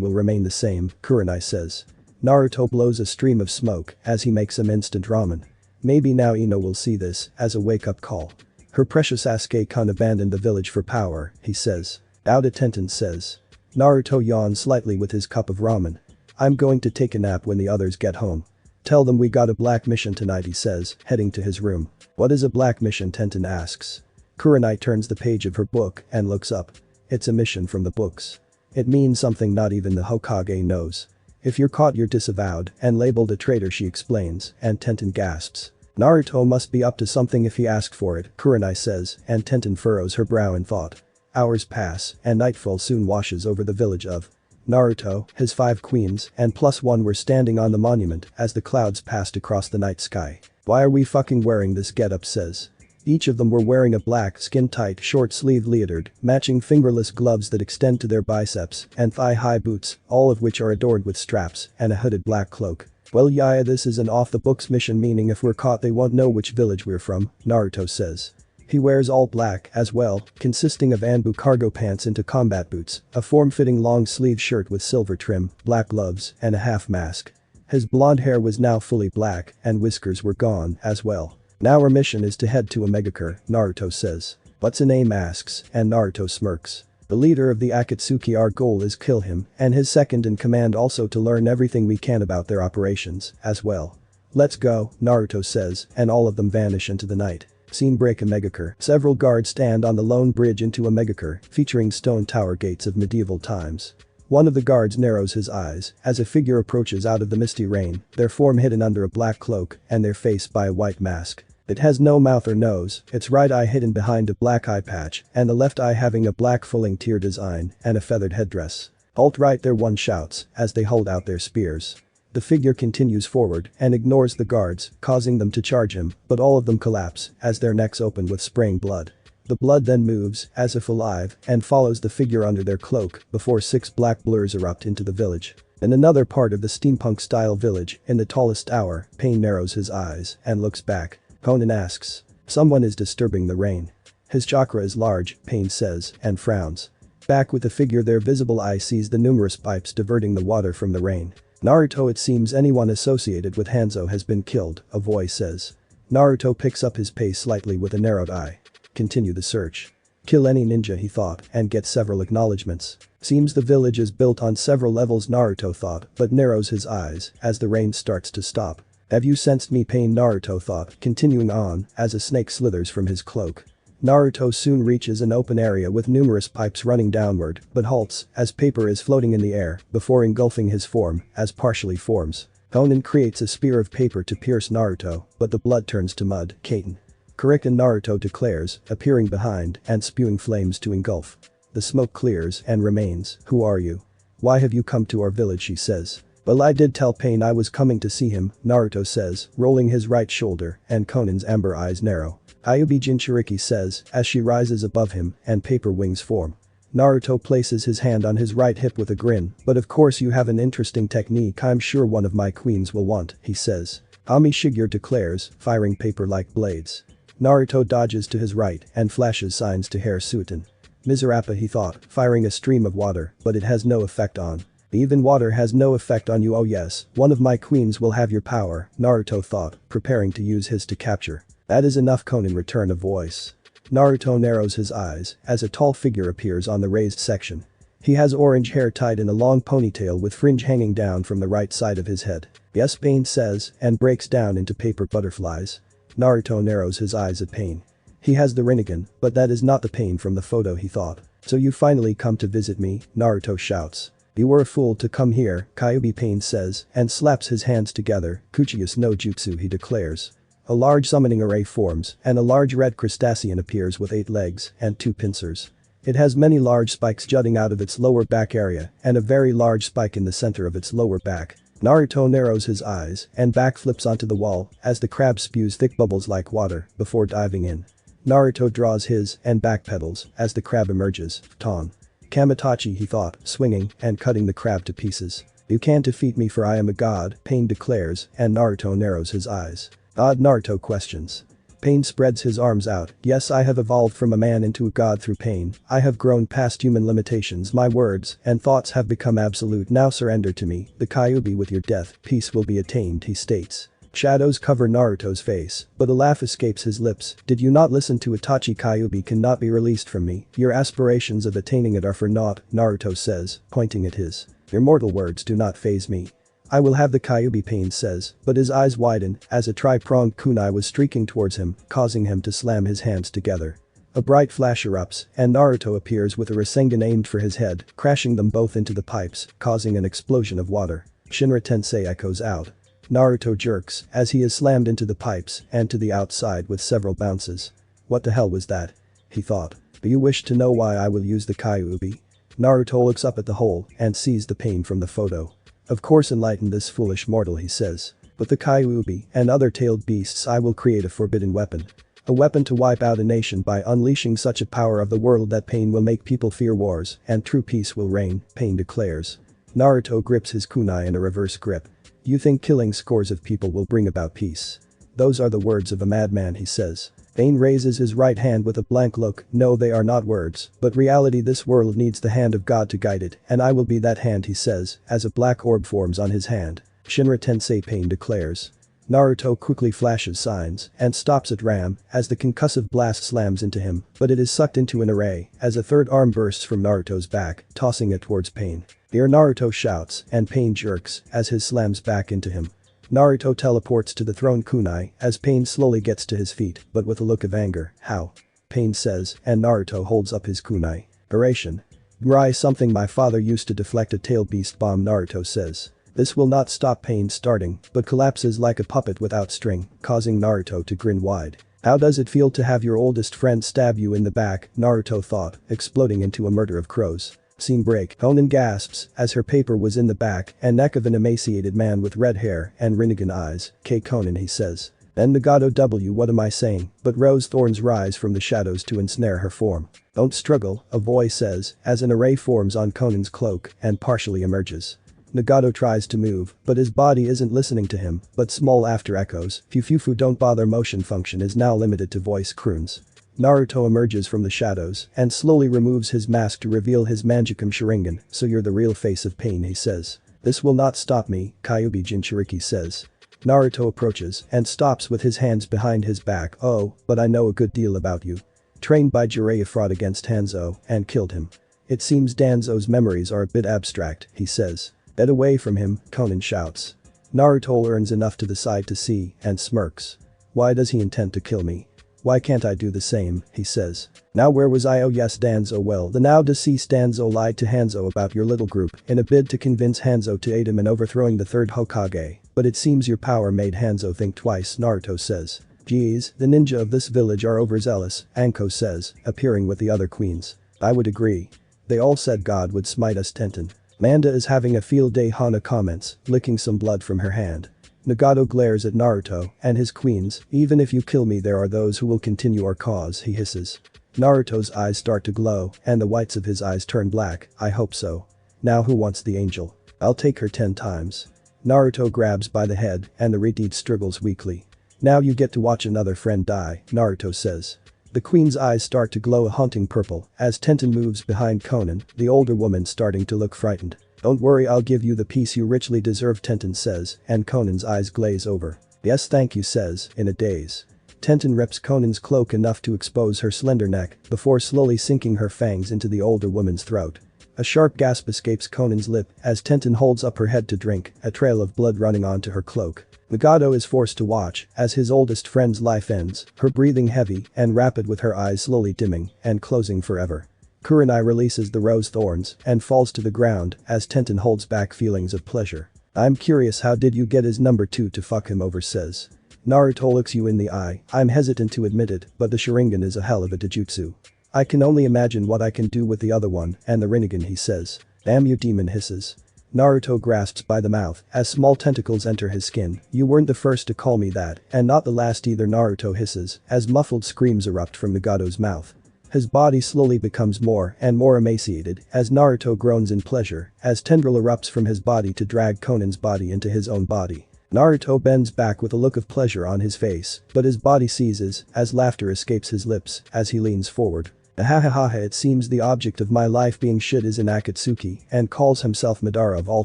will remain the same, Kurenai says. Naruto blows a stream of smoke as he makes some instant ramen. Maybe now Ino will see this as a wake-up call. Her precious Sasuke-kun abandoned the village for power, he says. Out, Tenten says. Naruto yawns slightly with his cup of ramen. I'm going to take a nap when the others get home. Tell them we got a black mission tonight, he says, heading to his room. What is a black mission, Tenten asks. Kurenai turns the page of her book and looks up. It's a mission from the books. It means something not even the Hokage knows. If you're caught, you're disavowed and labeled a traitor, she explains, and Tenten gasps. Naruto must be up to something if he asked for it, Kurenai says, and Tenten furrows her brow in thought. Hours pass and nightfall soon washes over the village of Naruto, his 5 queens, and +1 were standing on the monument as the clouds passed across the night sky. Why are we fucking wearing this getup, says. Each of them were wearing a black skin-tight short-sleeve leotard, matching fingerless gloves that extend to their biceps, and thigh-high boots, all of which are adorned with straps, and a hooded black cloak. Well, yeah, this is an off-the-books mission, meaning if we're caught they won't know which village we're from, Naruto says. He wears all black as well, consisting of Anbu cargo pants into combat boots, a form-fitting long-sleeve shirt with silver trim, black gloves, and a half mask. His blonde hair was now fully black, and whiskers were gone as well. Now our mission is to head to Amegakure, Naruto says. What's a name, asks, and Naruto smirks. The leader of the Akatsuki, our goal is kill him, and his second in command also to learn everything we can about their operations, as well. Let's go, Naruto says, and all of them vanish into the night. Scene break, Amegakure. Several guards stand on the lone bridge into Amegakure, featuring stone tower gates of medieval times. One of the guards narrows his eyes as a figure approaches out of the misty rain, their form hidden under a black cloak and their face by a white mask. It has no mouth or nose, its right eye hidden behind a black eye patch, and the left eye having a black fulling tear design and a feathered headdress. Halt right there, one shouts as they hold out their spears. The figure continues forward and ignores the guards, causing them to charge him, but all of them collapse as their necks open with spraying blood. The blood then moves, as if alive, and follows the figure under their cloak before 6 black blurs erupt into the village. In another part of the steampunk-style village, in the tallest tower, Pain narrows his eyes and looks back. Conan asks. Someone is disturbing the rain. His chakra is large, Pain says, and frowns. Back with the figure, their visible eye sees the numerous pipes diverting the water from the rain. Naruto, it seems anyone associated with Hanzo has been killed, a voice says. Naruto picks up his pace slightly with a narrowed eye. Continue the search. Kill any ninja, he thought, and get several acknowledgements. Seems the village is built on several levels, Naruto thought, but narrows his eyes as the rain starts to stop. Have you sensed me, Pain, Naruto thought, continuing on as a snake slithers from his cloak. Naruto soon reaches an open area with numerous pipes running downward, but halts as paper is floating in the air before engulfing his form as partially forms. Conan creates a spear of paper to pierce Naruto, but the blood turns to mud, Kaiten. Correct, Naruto declares, appearing behind and spewing flames to engulf. The smoke clears and remains. Who are you? Why have you come to our village, she says. Well, I did tell Pain I was coming to see him, Naruto says, rolling his right shoulder, and Conan's amber eyes narrow. Ayubi Jinchuriki says, as she rises above him and paper wings form. Naruto places his hand on his right hip with a grin, but of course you have an interesting technique I'm sure one of my queens will want, he says. Ami Shigeru declares, firing paper like blades. Naruto dodges to his right and flashes signs to Hair Suiten. Mizurapa, he thought, firing a stream of water, but it has no effect on. Even water has no effect on you. Oh yes, one of my queens will have your power, Naruto thought, preparing to use his to capture. That is enough, Conan returned a voice. Naruto narrows his eyes as a tall figure appears on the raised section. He has orange hair tied in a long ponytail with fringe hanging down from the right side of his head. Yes, Pain says and breaks down into paper butterflies. Naruto narrows his eyes at Pain. He has the Rinnegan, but that is not the Pain from the photo he thought. So you finally come to visit me, Naruto shouts. You were a fool to come here, Kyuubi Pain says and slaps his hands together, Kuchiyus no Jutsu he declares. A large summoning array forms and a large red crustacean appears with 8 legs and 2 pincers. It has many large spikes jutting out of its lower back area and a very large spike in the center of its lower back. Naruto narrows his eyes and backflips onto the wall as the crab spews thick bubbles like water before diving in. Naruto draws his and backpedals as the crab emerges, Ton. Kamitachi he thought, swinging and cutting the crab to pieces. You can't defeat me for I am a god, Pain declares and Naruto narrows his eyes. Odd Naruto questions. Pain spreads his arms out. Yes, I have evolved from a man into a god through pain. I have grown past human limitations. My words and thoughts have become absolute. Now surrender to me, the Kyuubi with your death, peace will be attained, he states. Shadows cover Naruto's face, but a laugh escapes his lips. Did you not listen to Itachi? Kyuubi cannot be released from me. Your aspirations of attaining it are for naught, Naruto says, pointing at his. Your mortal words do not faze me. I will have the Kyuubi Pain says, but his eyes widen as a tri-pronged kunai was streaking towards him, causing him to slam his hands together. A bright flash erupts and Naruto appears with a Rasengan aimed for his head, crashing them both into the pipes, causing an explosion of water. Shinra Tensei echoes out. Naruto jerks as he is slammed into the pipes and to the outside with several bounces. What the hell was that? He thought. Do you wish to know why I will use the Kyuubi? Naruto looks up at the hole and sees the Pain from the photo. Of course, enlighten this foolish mortal, he says. With the Kyuubi and other tailed beasts I will create a forbidden weapon. A weapon to wipe out a nation by unleashing such a power of the world that pain will make people fear wars and true peace will reign, Pain declares. Naruto grips his kunai in a reverse grip. You think killing scores of people will bring about peace? Those are the words of a madman, he says. Pain raises his right hand with a blank look. No, they are not words, but reality. This world needs the hand of God to guide it, and I will be that hand, he says, as a black orb forms on his hand. Shinra Tensei Pain declares. Naruto quickly flashes signs and stops at Ram as the concussive blast slams into him, but it is sucked into an array as a third arm bursts from Naruto's back, tossing it towards Pain. Here Naruto shouts and Pain jerks as his slams back into him. Naruto teleports to the throne kunai as Pain slowly gets to his feet, but with a look of anger. How? Pain says and Naruto holds up his kunai. Oration. Grai, something my father used to deflect a tail beast bomb, Naruto says. This will not stop Pain starting, but collapses like a puppet without string, causing Naruto to grin wide. How does it feel to have your oldest friend stab you in the back, Naruto thought, exploding into a murder of crows. Scene break. Konan gasps as her paper was in the back and neck of an emaciated man with red hair and Rinnegan eyes. K. Konan, he says. Then Nagato W. What am I saying? But rose thorns rise from the shadows to ensnare her form. Don't struggle, a voice says as an array forms on Konan's cloak and partially emerges. Nagato tries to move, but his body isn't listening to him, but small after echoes. Fufufu don't bother motion function is now limited to voice croons. Naruto emerges from the shadows and slowly removes his mask to reveal his Manjikam Sharingan. So you're the real face of Pain, he says. This will not stop me, Kyuubi Jinchuriki says. Naruto approaches and stops with his hands behind his back. Oh, but I know a good deal about you. Trained by Jiraiya fought against Hanzo and killed him. It seems Danzo's memories are a bit abstract, he says. Get away from him, Konan shouts. Naruto learns enough to the side to see and smirks. Why does he intend to kill me? Why can't I do the same, he says. Now where was I? Oh yes, Danzo. Well, the now deceased Danzo lied to Hanzo about your little group in a bid to convince Hanzo to aid him in overthrowing the third Hokage, but it seems your power made Hanzo think twice, Naruto says. Geez, the ninja of this village are overzealous, Anko says, appearing with the other queens. I would agree. They all said God would smite us, Tenten. Manda is having a field day, Hana comments, licking some blood from her hand. Nagato glares at Naruto and his queens. Even if you kill me there are those who will continue our cause, he hisses. Naruto's eyes start to glow and the whites of his eyes turn black. I hope so. Now who wants the angel? I'll take her 10 times. Naruto grabs by the head and the retard struggles weakly. Now you get to watch another friend die, Naruto says. The queen's eyes start to glow a haunting purple as Tenten moves behind Konan, the older woman starting to look frightened. Don't worry, I'll give you the peace you richly deserve, Tenten says, and Konan's eyes glaze over. Yes, thank you, says, in a daze. Tenten rips Conan's cloak enough to expose her slender neck before slowly sinking her fangs into the older woman's throat. A sharp gasp escapes Conan's lip as Tenten holds up her head to drink, a trail of blood running onto her cloak. Nagato is forced to watch as his oldest friend's life ends, her breathing heavy and rapid with her eyes slowly dimming and closing forever. Kurenai releases the rose thorns and falls to the ground as Tenten holds back feelings of pleasure. I'm curious, how did you get his number 2 to fuck him over, says. Naruto looks you in the eye. I'm hesitant to admit it, but the Sharingan is a hell of a taijutsu. I can only imagine what I can do with the other one and the Rinnegan, he says. Damn you, demon hisses. Naruto grasps by the mouth as small tentacles enter his skin. You weren't the first to call me that, and not the last either, Naruto hisses as muffled screams erupt from Nagato's mouth. His body slowly becomes more and more emaciated as Naruto groans in pleasure as tendril erupts from his body to drag Conan's body into his own body. Naruto bends back with a look of pleasure on his face, but his body seizes as laughter escapes his lips as he leans forward. Ahahaha, it seems the object of my life being shit is in Akatsuki and calls himself Madara of all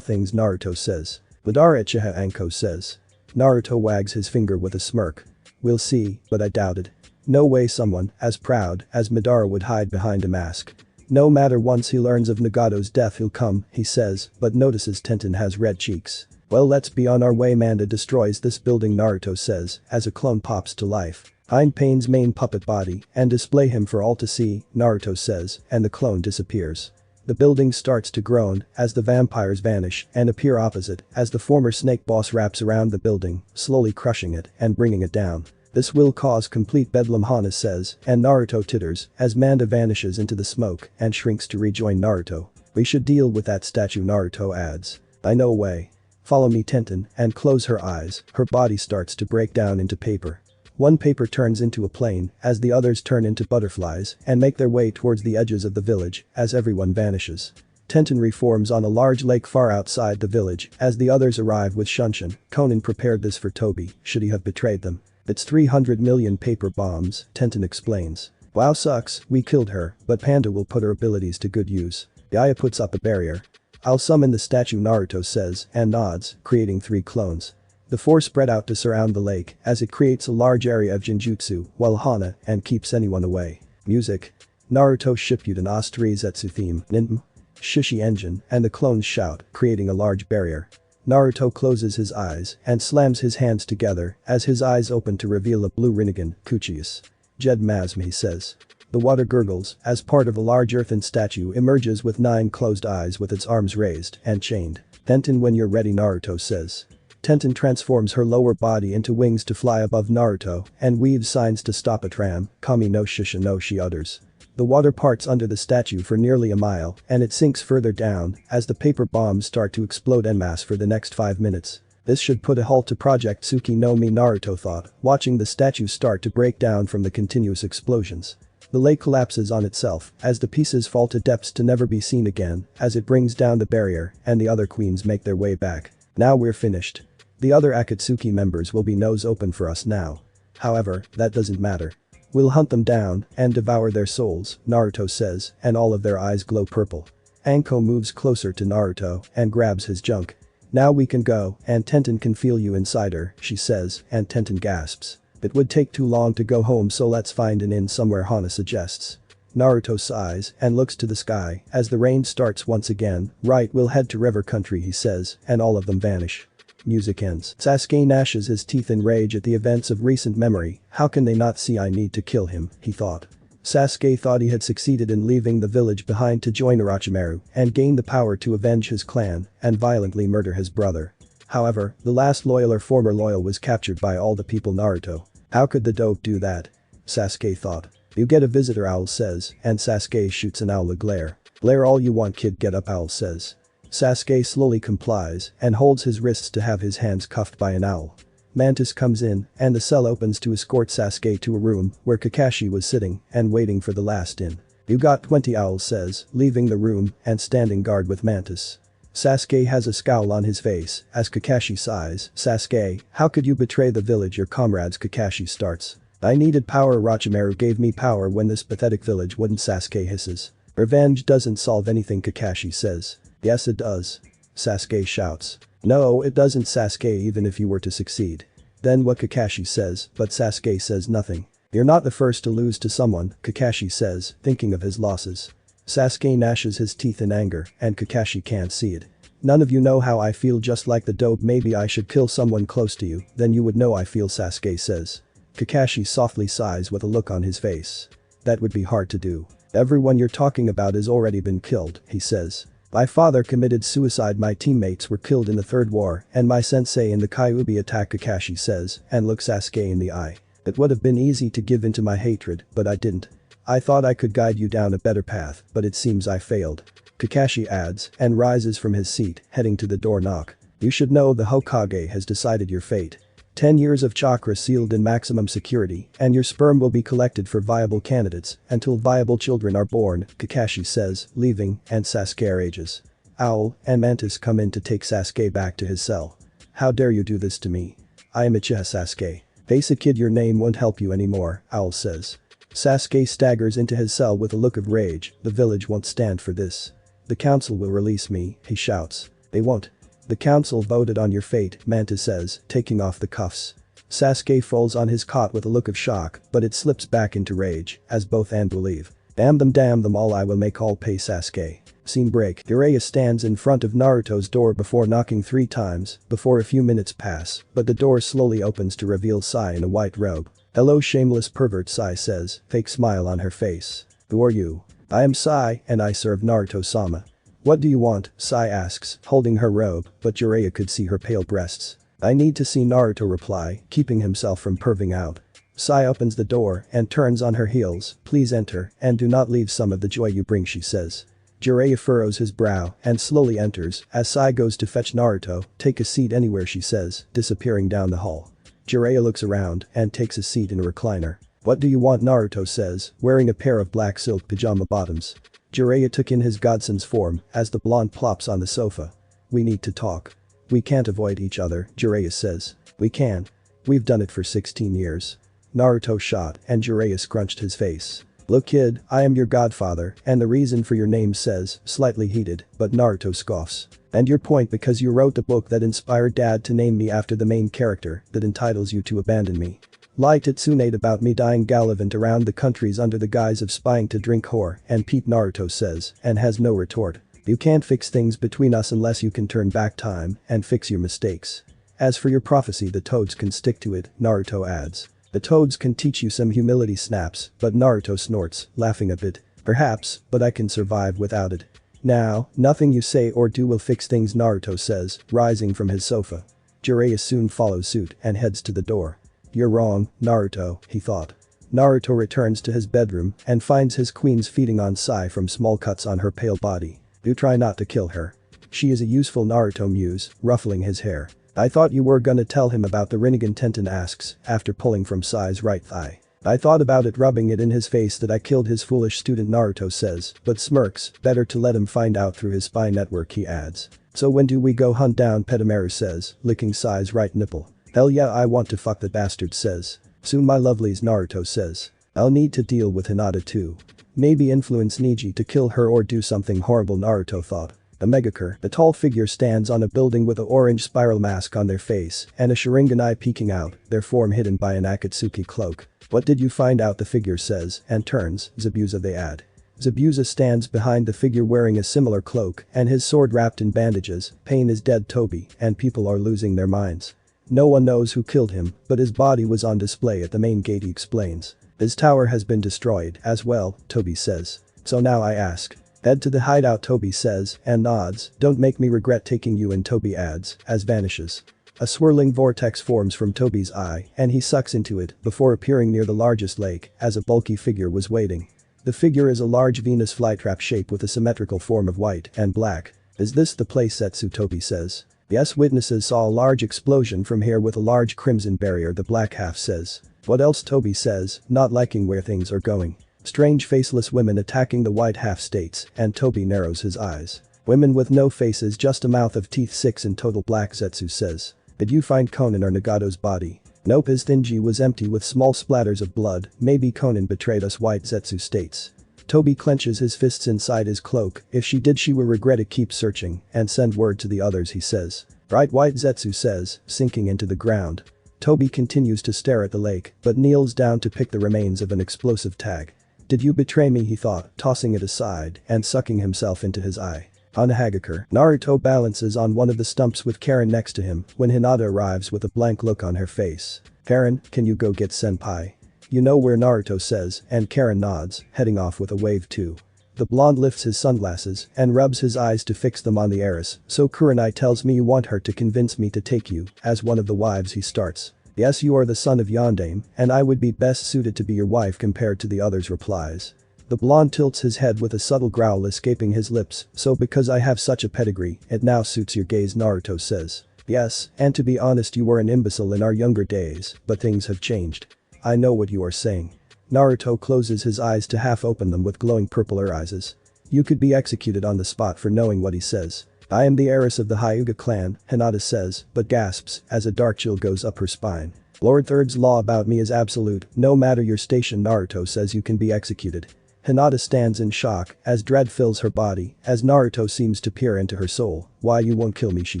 things, Naruto says. Madara Uchiha, Anko says. Naruto wags his finger with a smirk. We'll see, but I doubt it. No way someone as proud as Madara would hide behind a mask. No matter, once he learns of Nagato's death he'll come, he says, but notices Tenten has red cheeks. Well, let's be on our way. Manda destroys this building, Naruto says as a clone pops to life. I'm Pain's main puppet body and display him for all to see, Naruto says, and the clone disappears. The building starts to groan as the vampires vanish and appear opposite as the former snake boss wraps around the building, slowly crushing it and bringing it down. This will cause complete bedlam, Hana says, and Naruto titters as Manda vanishes into the smoke and shrinks to rejoin Naruto. We should deal with that statue, Naruto adds. I know a way. Follow me, Tenten, and close her eyes. Her body starts to break down into paper. One paper turns into a plane as the others turn into butterflies and make their way towards the edges of the village as everyone vanishes. Tenten reforms on a large lake far outside the village as the others arrive with Shunshin. Conan prepared this for Toby, should he have betrayed them. It's 300 million paper bombs, Tenten explains. Wow, sucks, we killed her, but Panda will put her abilities to good use. Gaia puts up a barrier. I'll summon the statue, Naruto says and nods, creating 3 clones. The 4 spread out to surround the lake as it creates a large area of Genjutsu while Hana and keeps anyone away. Music. Naruto Shippuden Zetsu theme, Ninten. Shishi engine and the clones shout, creating a large barrier. Naruto closes his eyes and slams his hands together as his eyes open to reveal a blue Rinnegan, Kuchius. Jed Masm, he says. The water gurgles as part of a large earthen statue emerges with 9 closed eyes with its arms raised and chained. Tenten, when you're ready, Naruto says. Tenten transforms her lower body into wings to fly above Naruto and weaves signs to stop a tram. Kami no Shisha no, she utters. The water parts under the statue for nearly a mile and it sinks further down as the paper bombs start to explode en masse for the next 5 minutes. This should put a halt to Project Tsuki no Mi, Naruto thought, watching the statue start to break down from the continuous explosions. The lake collapses on itself as the pieces fall to depths to never be seen again as it brings down the barrier and the other queens make their way back. Now we're finished. The other Akatsuki members will be nose open for us now. However, that doesn't matter. We'll hunt them down and devour their souls, Naruto says, and all of their eyes glow purple. Anko moves closer to Naruto and grabs his junk. Now we can go, and Tenten can feel you inside her, she says, and Tenten gasps. It would take too long to go home, so let's find an inn somewhere, Hana suggests. Naruto sighs and looks to the sky as the rain starts once again. Right, we'll head to river country, he says, and all of them vanish. Music ends. Sasuke gnashes his teeth in rage at the events of recent memory. How can they not see I need to kill him, he thought. Sasuke thought he had succeeded in leaving the village behind to join Orochimaru and gain the power to avenge his clan and violently murder his brother. However, the last loyal or former loyal was captured by all the people, Naruto. How could the dope do that? Sasuke thought. You get a visitor, Owl says, and Sasuke shoots an owl a glare. Glare all you want, kid, get up, Owl says. Sasuke slowly complies and holds his wrists to have his hands cuffed by an owl. Mantis comes in and the cell opens to escort Sasuke to a room where Kakashi was sitting and waiting for the last in. You got 20, Owl says, leaving the room and standing guard with Mantis. Sasuke has a scowl on his face as Kakashi sighs. Sasuke, how could you betray the village, your comrades? Kakashi starts. I needed power, Orochimaru gave me power when this pathetic village wouldn't, Sasuke hisses. Revenge doesn't solve anything, Kakashi says. Yes it does. Sasuke shouts. No it doesn't, Sasuke, even if you were to succeed. Then what Kakashi says, but Sasuke says nothing. You're not the first to lose to someone, Kakashi says, thinking of his losses. Sasuke gnashes his teeth in anger, and Kakashi can't see it. None of you know how I feel, just like the dope. Maybe I should kill someone close to you, then you would know I feel, Sasuke says. Kakashi softly sighs with a look on his face. That would be hard to do. Everyone you're talking about has already been killed, he says. My father committed suicide, my teammates were killed in the Third War, and my sensei in the Kyuubi attack, Kakashi says, and looks Sasuke in the eye. It would have been easy to give in to my hatred, but I didn't. I thought I could guide you down a better path, but it seems I failed. Kakashi adds, and rises from his seat, heading to the door knock. You should know the Hokage has decided your fate. 10 years of chakra sealed in maximum security, and your sperm will be collected for viable candidates until viable children are born, Kakashi says, leaving, and Sasuke rages. Owl and Mantis come in to take Sasuke back to his cell. How dare you do this to me? I am Uchiha Sasuke. Face it, kid, your name won't help you anymore, Owl says. Sasuke staggers into his cell with a look of rage. The village won't stand for this. The council will release me, he shouts. They won't. The council voted on your fate, Manta says, taking off the cuffs. Sasuke falls on his cot with a look of shock, but it slips back into rage, as both Anbu leave. Damn them all, I will make all pay, Sasuke. Scene break. Jiraiya stands in front of Naruto's door before knocking 3 times, before a few minutes pass, but the door slowly opens to reveal Sai in a white robe. Hello, shameless pervert, Sai says, fake smile on her face. Who are you? I am Sai, and I serve Naruto-sama. What do you want? Sai asks, holding her robe, but Jiraiya could see her pale breasts. I need to see, Naruto reply, keeping himself from perving out. Sai opens the door and turns on her heels. Please enter, and do not leave some of the joy you bring, she says. Jiraiya furrows his brow and slowly enters as Sai goes to fetch Naruto. Take a seat anywhere, she says, disappearing down the hall. Jiraiya looks around and takes a seat in a recliner. What do you want? Naruto says, wearing a pair of black silk pajama bottoms. Jiraiya took in his godson's form as the blonde plops on the sofa. We need to talk. We can't avoid each other, Jiraiya says. We can. We've done it for 16 years. Naruto shot and Jiraiya scrunched his face. Look, kid, I am your godfather, and the reason for your name, says, slightly heated, but Naruto scoffs. And your point, because you wrote the book that inspired dad to name me after the main character that entitles you to abandon me. Lie to Tsunade about me dying gallivant around the countries under the guise of spying to drink whore and Pete, Naruto says, and has no retort. You can't fix things between us unless you can turn back time and fix your mistakes. As for your prophecy, the toads can stick to it, Naruto adds. The toads can teach you some humility, snaps, but Naruto snorts, laughing a bit. Perhaps, but I can survive without it. Now, nothing you say or do will fix things, Naruto says, rising from his sofa. Jiraiya soon follows suit and heads to the door. You're wrong, Naruto, he thought. Naruto returns to his bedroom and finds his queens feeding on Sai from small cuts on her pale body. Do try not to kill her. She is a useful, Naruto mused, ruffling his hair. I thought you were gonna tell him about the Rinnegan, Tenten asks, after pulling from Sai's right thigh. I thought about it, rubbing it in his face, that I killed his foolish student, Naruto says, but smirks. Better to let him find out through his spy network, he adds. So when do we go hunt down Petamaru, says, licking Sai's right nipple. Hell yeah, I want to fuck the bastard, says. Soon, my lovelies, Naruto says. I'll need to deal with Hinata too. Maybe influence Neji to kill her or do something horrible, Naruto thought. Amegakure, a tall figure, stands on a building with an orange spiral mask on their face and a Sharingan eye peeking out, their form hidden by an Akatsuki cloak. What did you find out? The figure says, and turns. Zabuza, they add. Zabuza stands behind the figure wearing a similar cloak and his sword wrapped in bandages. Pain is dead, Toby, and people are losing their minds. No one knows who killed him, but his body was on display at the main gate, he explains. His tower has been destroyed as well, Toby says. So now I ask. Head to the hideout, Toby says, and nods. Don't make me regret taking you in, Toby adds, as vanishes. A swirling vortex forms from Toby's eye and he sucks into it before appearing near the largest lake as a bulky figure was waiting. The figure is a large Venus flytrap shape with a symmetrical form of white and black. Is this the place, Setsu? Toby says. Yes, witnesses saw a large explosion from here with a large crimson barrier, the black half says. What else? Toby says, not liking where things are going. Strange faceless women attacking the white half states, and Toby narrows his eyes. Women with no faces, just a mouth of teeth, 6 in total, black Zetsu says. Did you find Konan or Nagato's body? Nope, his thingy was empty with small splatters of blood. Maybe Konan betrayed us, white Zetsu states. Toby clenches his fists inside his cloak. If she did, she will regret it. Keep searching and send word to the others, he says. Right, white Zetsu says, sinking into the ground. Toby continues to stare at the lake, but kneels down to pick the remains of an explosive tag. Did you betray me, he thought, tossing it aside and sucking himself into his eye. On Amegakure, Naruto balances on one of the stumps with Karen next to him when Hinata arrives with a blank look on her face. Karen, can you go get senpai? You know where, Naruto says, and Karen nods, heading off with a wave too. The blonde lifts his sunglasses and rubs his eyes to fix them on the heiress, so Kurenai tells me you want her to convince me to take you as one of the wives, he starts. Yes, you are the son of Yondaime, and I would be best suited to be your wife compared to the others, replies. The blonde tilts his head with a subtle growl escaping his lips, so because I have such a pedigree, it now suits your gaze, Naruto says. Yes, and to be honest, you were an imbecile in our younger days, but things have changed. I know what you are saying. Naruto closes his eyes to half open them with glowing purple eyes. You could be executed on the spot for knowing what he says. I am the heiress of the Hyuga clan, Hinata says, but gasps as a dark chill goes up her spine. Lord Third's law about me is absolute, no matter your station, Naruto says you can be executed. Hinata stands in shock as dread fills her body as Naruto seems to peer into her soul. Why you won't kill me, she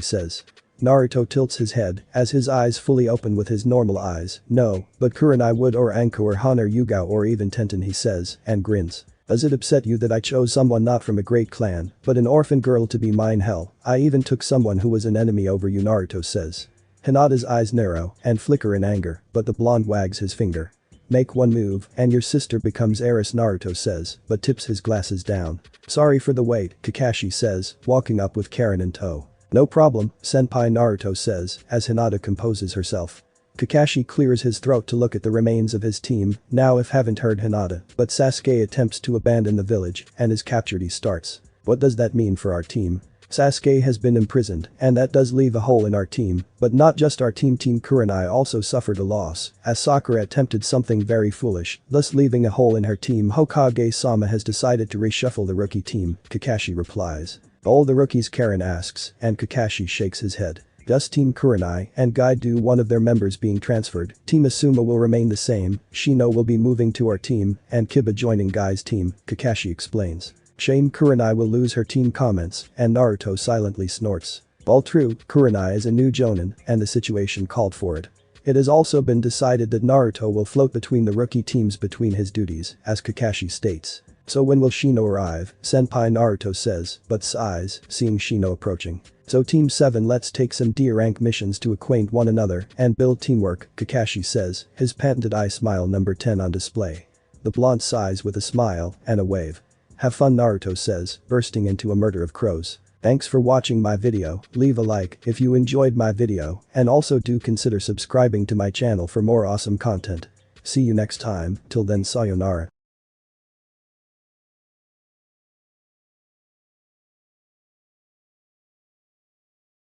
says. Naruto tilts his head as his eyes fully open with his normal eyes. No, but Kurenai would, or Anko or Han or Yuga or even Tenten, he says, and grins. Does it upset you that I chose someone not from a great clan, but an orphan girl to be mine? Hell, I even took someone who was an enemy over you, Naruto says. Hinata's eyes narrow and flicker in anger, but the blonde wags his finger. Make one move and your sister becomes heiress, Naruto says, but tips his glasses down. Sorry for the wait, Kakashi says, walking up with Karen in tow. No problem, senpai, Naruto says as Hinata composes herself. Kakashi clears his throat to look at the remains of his team, now if haven't heard Hinata, but Sasuke attempts to abandon the village and is captured, he starts. What does that mean for our team? Sasuke has been imprisoned, and that does leave a hole in our team, but not just our team. Team Kurenai also suffered a loss, as Sakura attempted something very foolish, thus leaving a hole in her team. Hokage-sama has decided to reshuffle the rookie team, Kakashi replies. All the rookies, Karen asks, and Kakashi shakes his head. Thus Team Kurenai and Gaidu, one of their members, being transferred. Team Asuma will remain the same, Shino will be moving to our team, and Kiba joining Gai's team, Kakashi explains. Shame Kurenai will lose her team, comments, and Naruto silently snorts. All true, Kurenai is a new jonin, and the situation called for it. It has also been decided that Naruto will float between the rookie teams between his duties, as Kakashi states. So when will Shino arrive? Senpai, Naruto says, but sighs, seeing Shino approaching. So Team 7, let's take some D-rank missions to acquaint one another and build teamwork, Kakashi says, his patented eye smile number 10 on display. The blonde sighs with a smile and a wave. Have fun, Naruto says, bursting into a murder of crows. Thanks for watching my video, leave a like if you enjoyed my video, and also do consider subscribing to my channel for more awesome content. See you next time, till then, sayonara.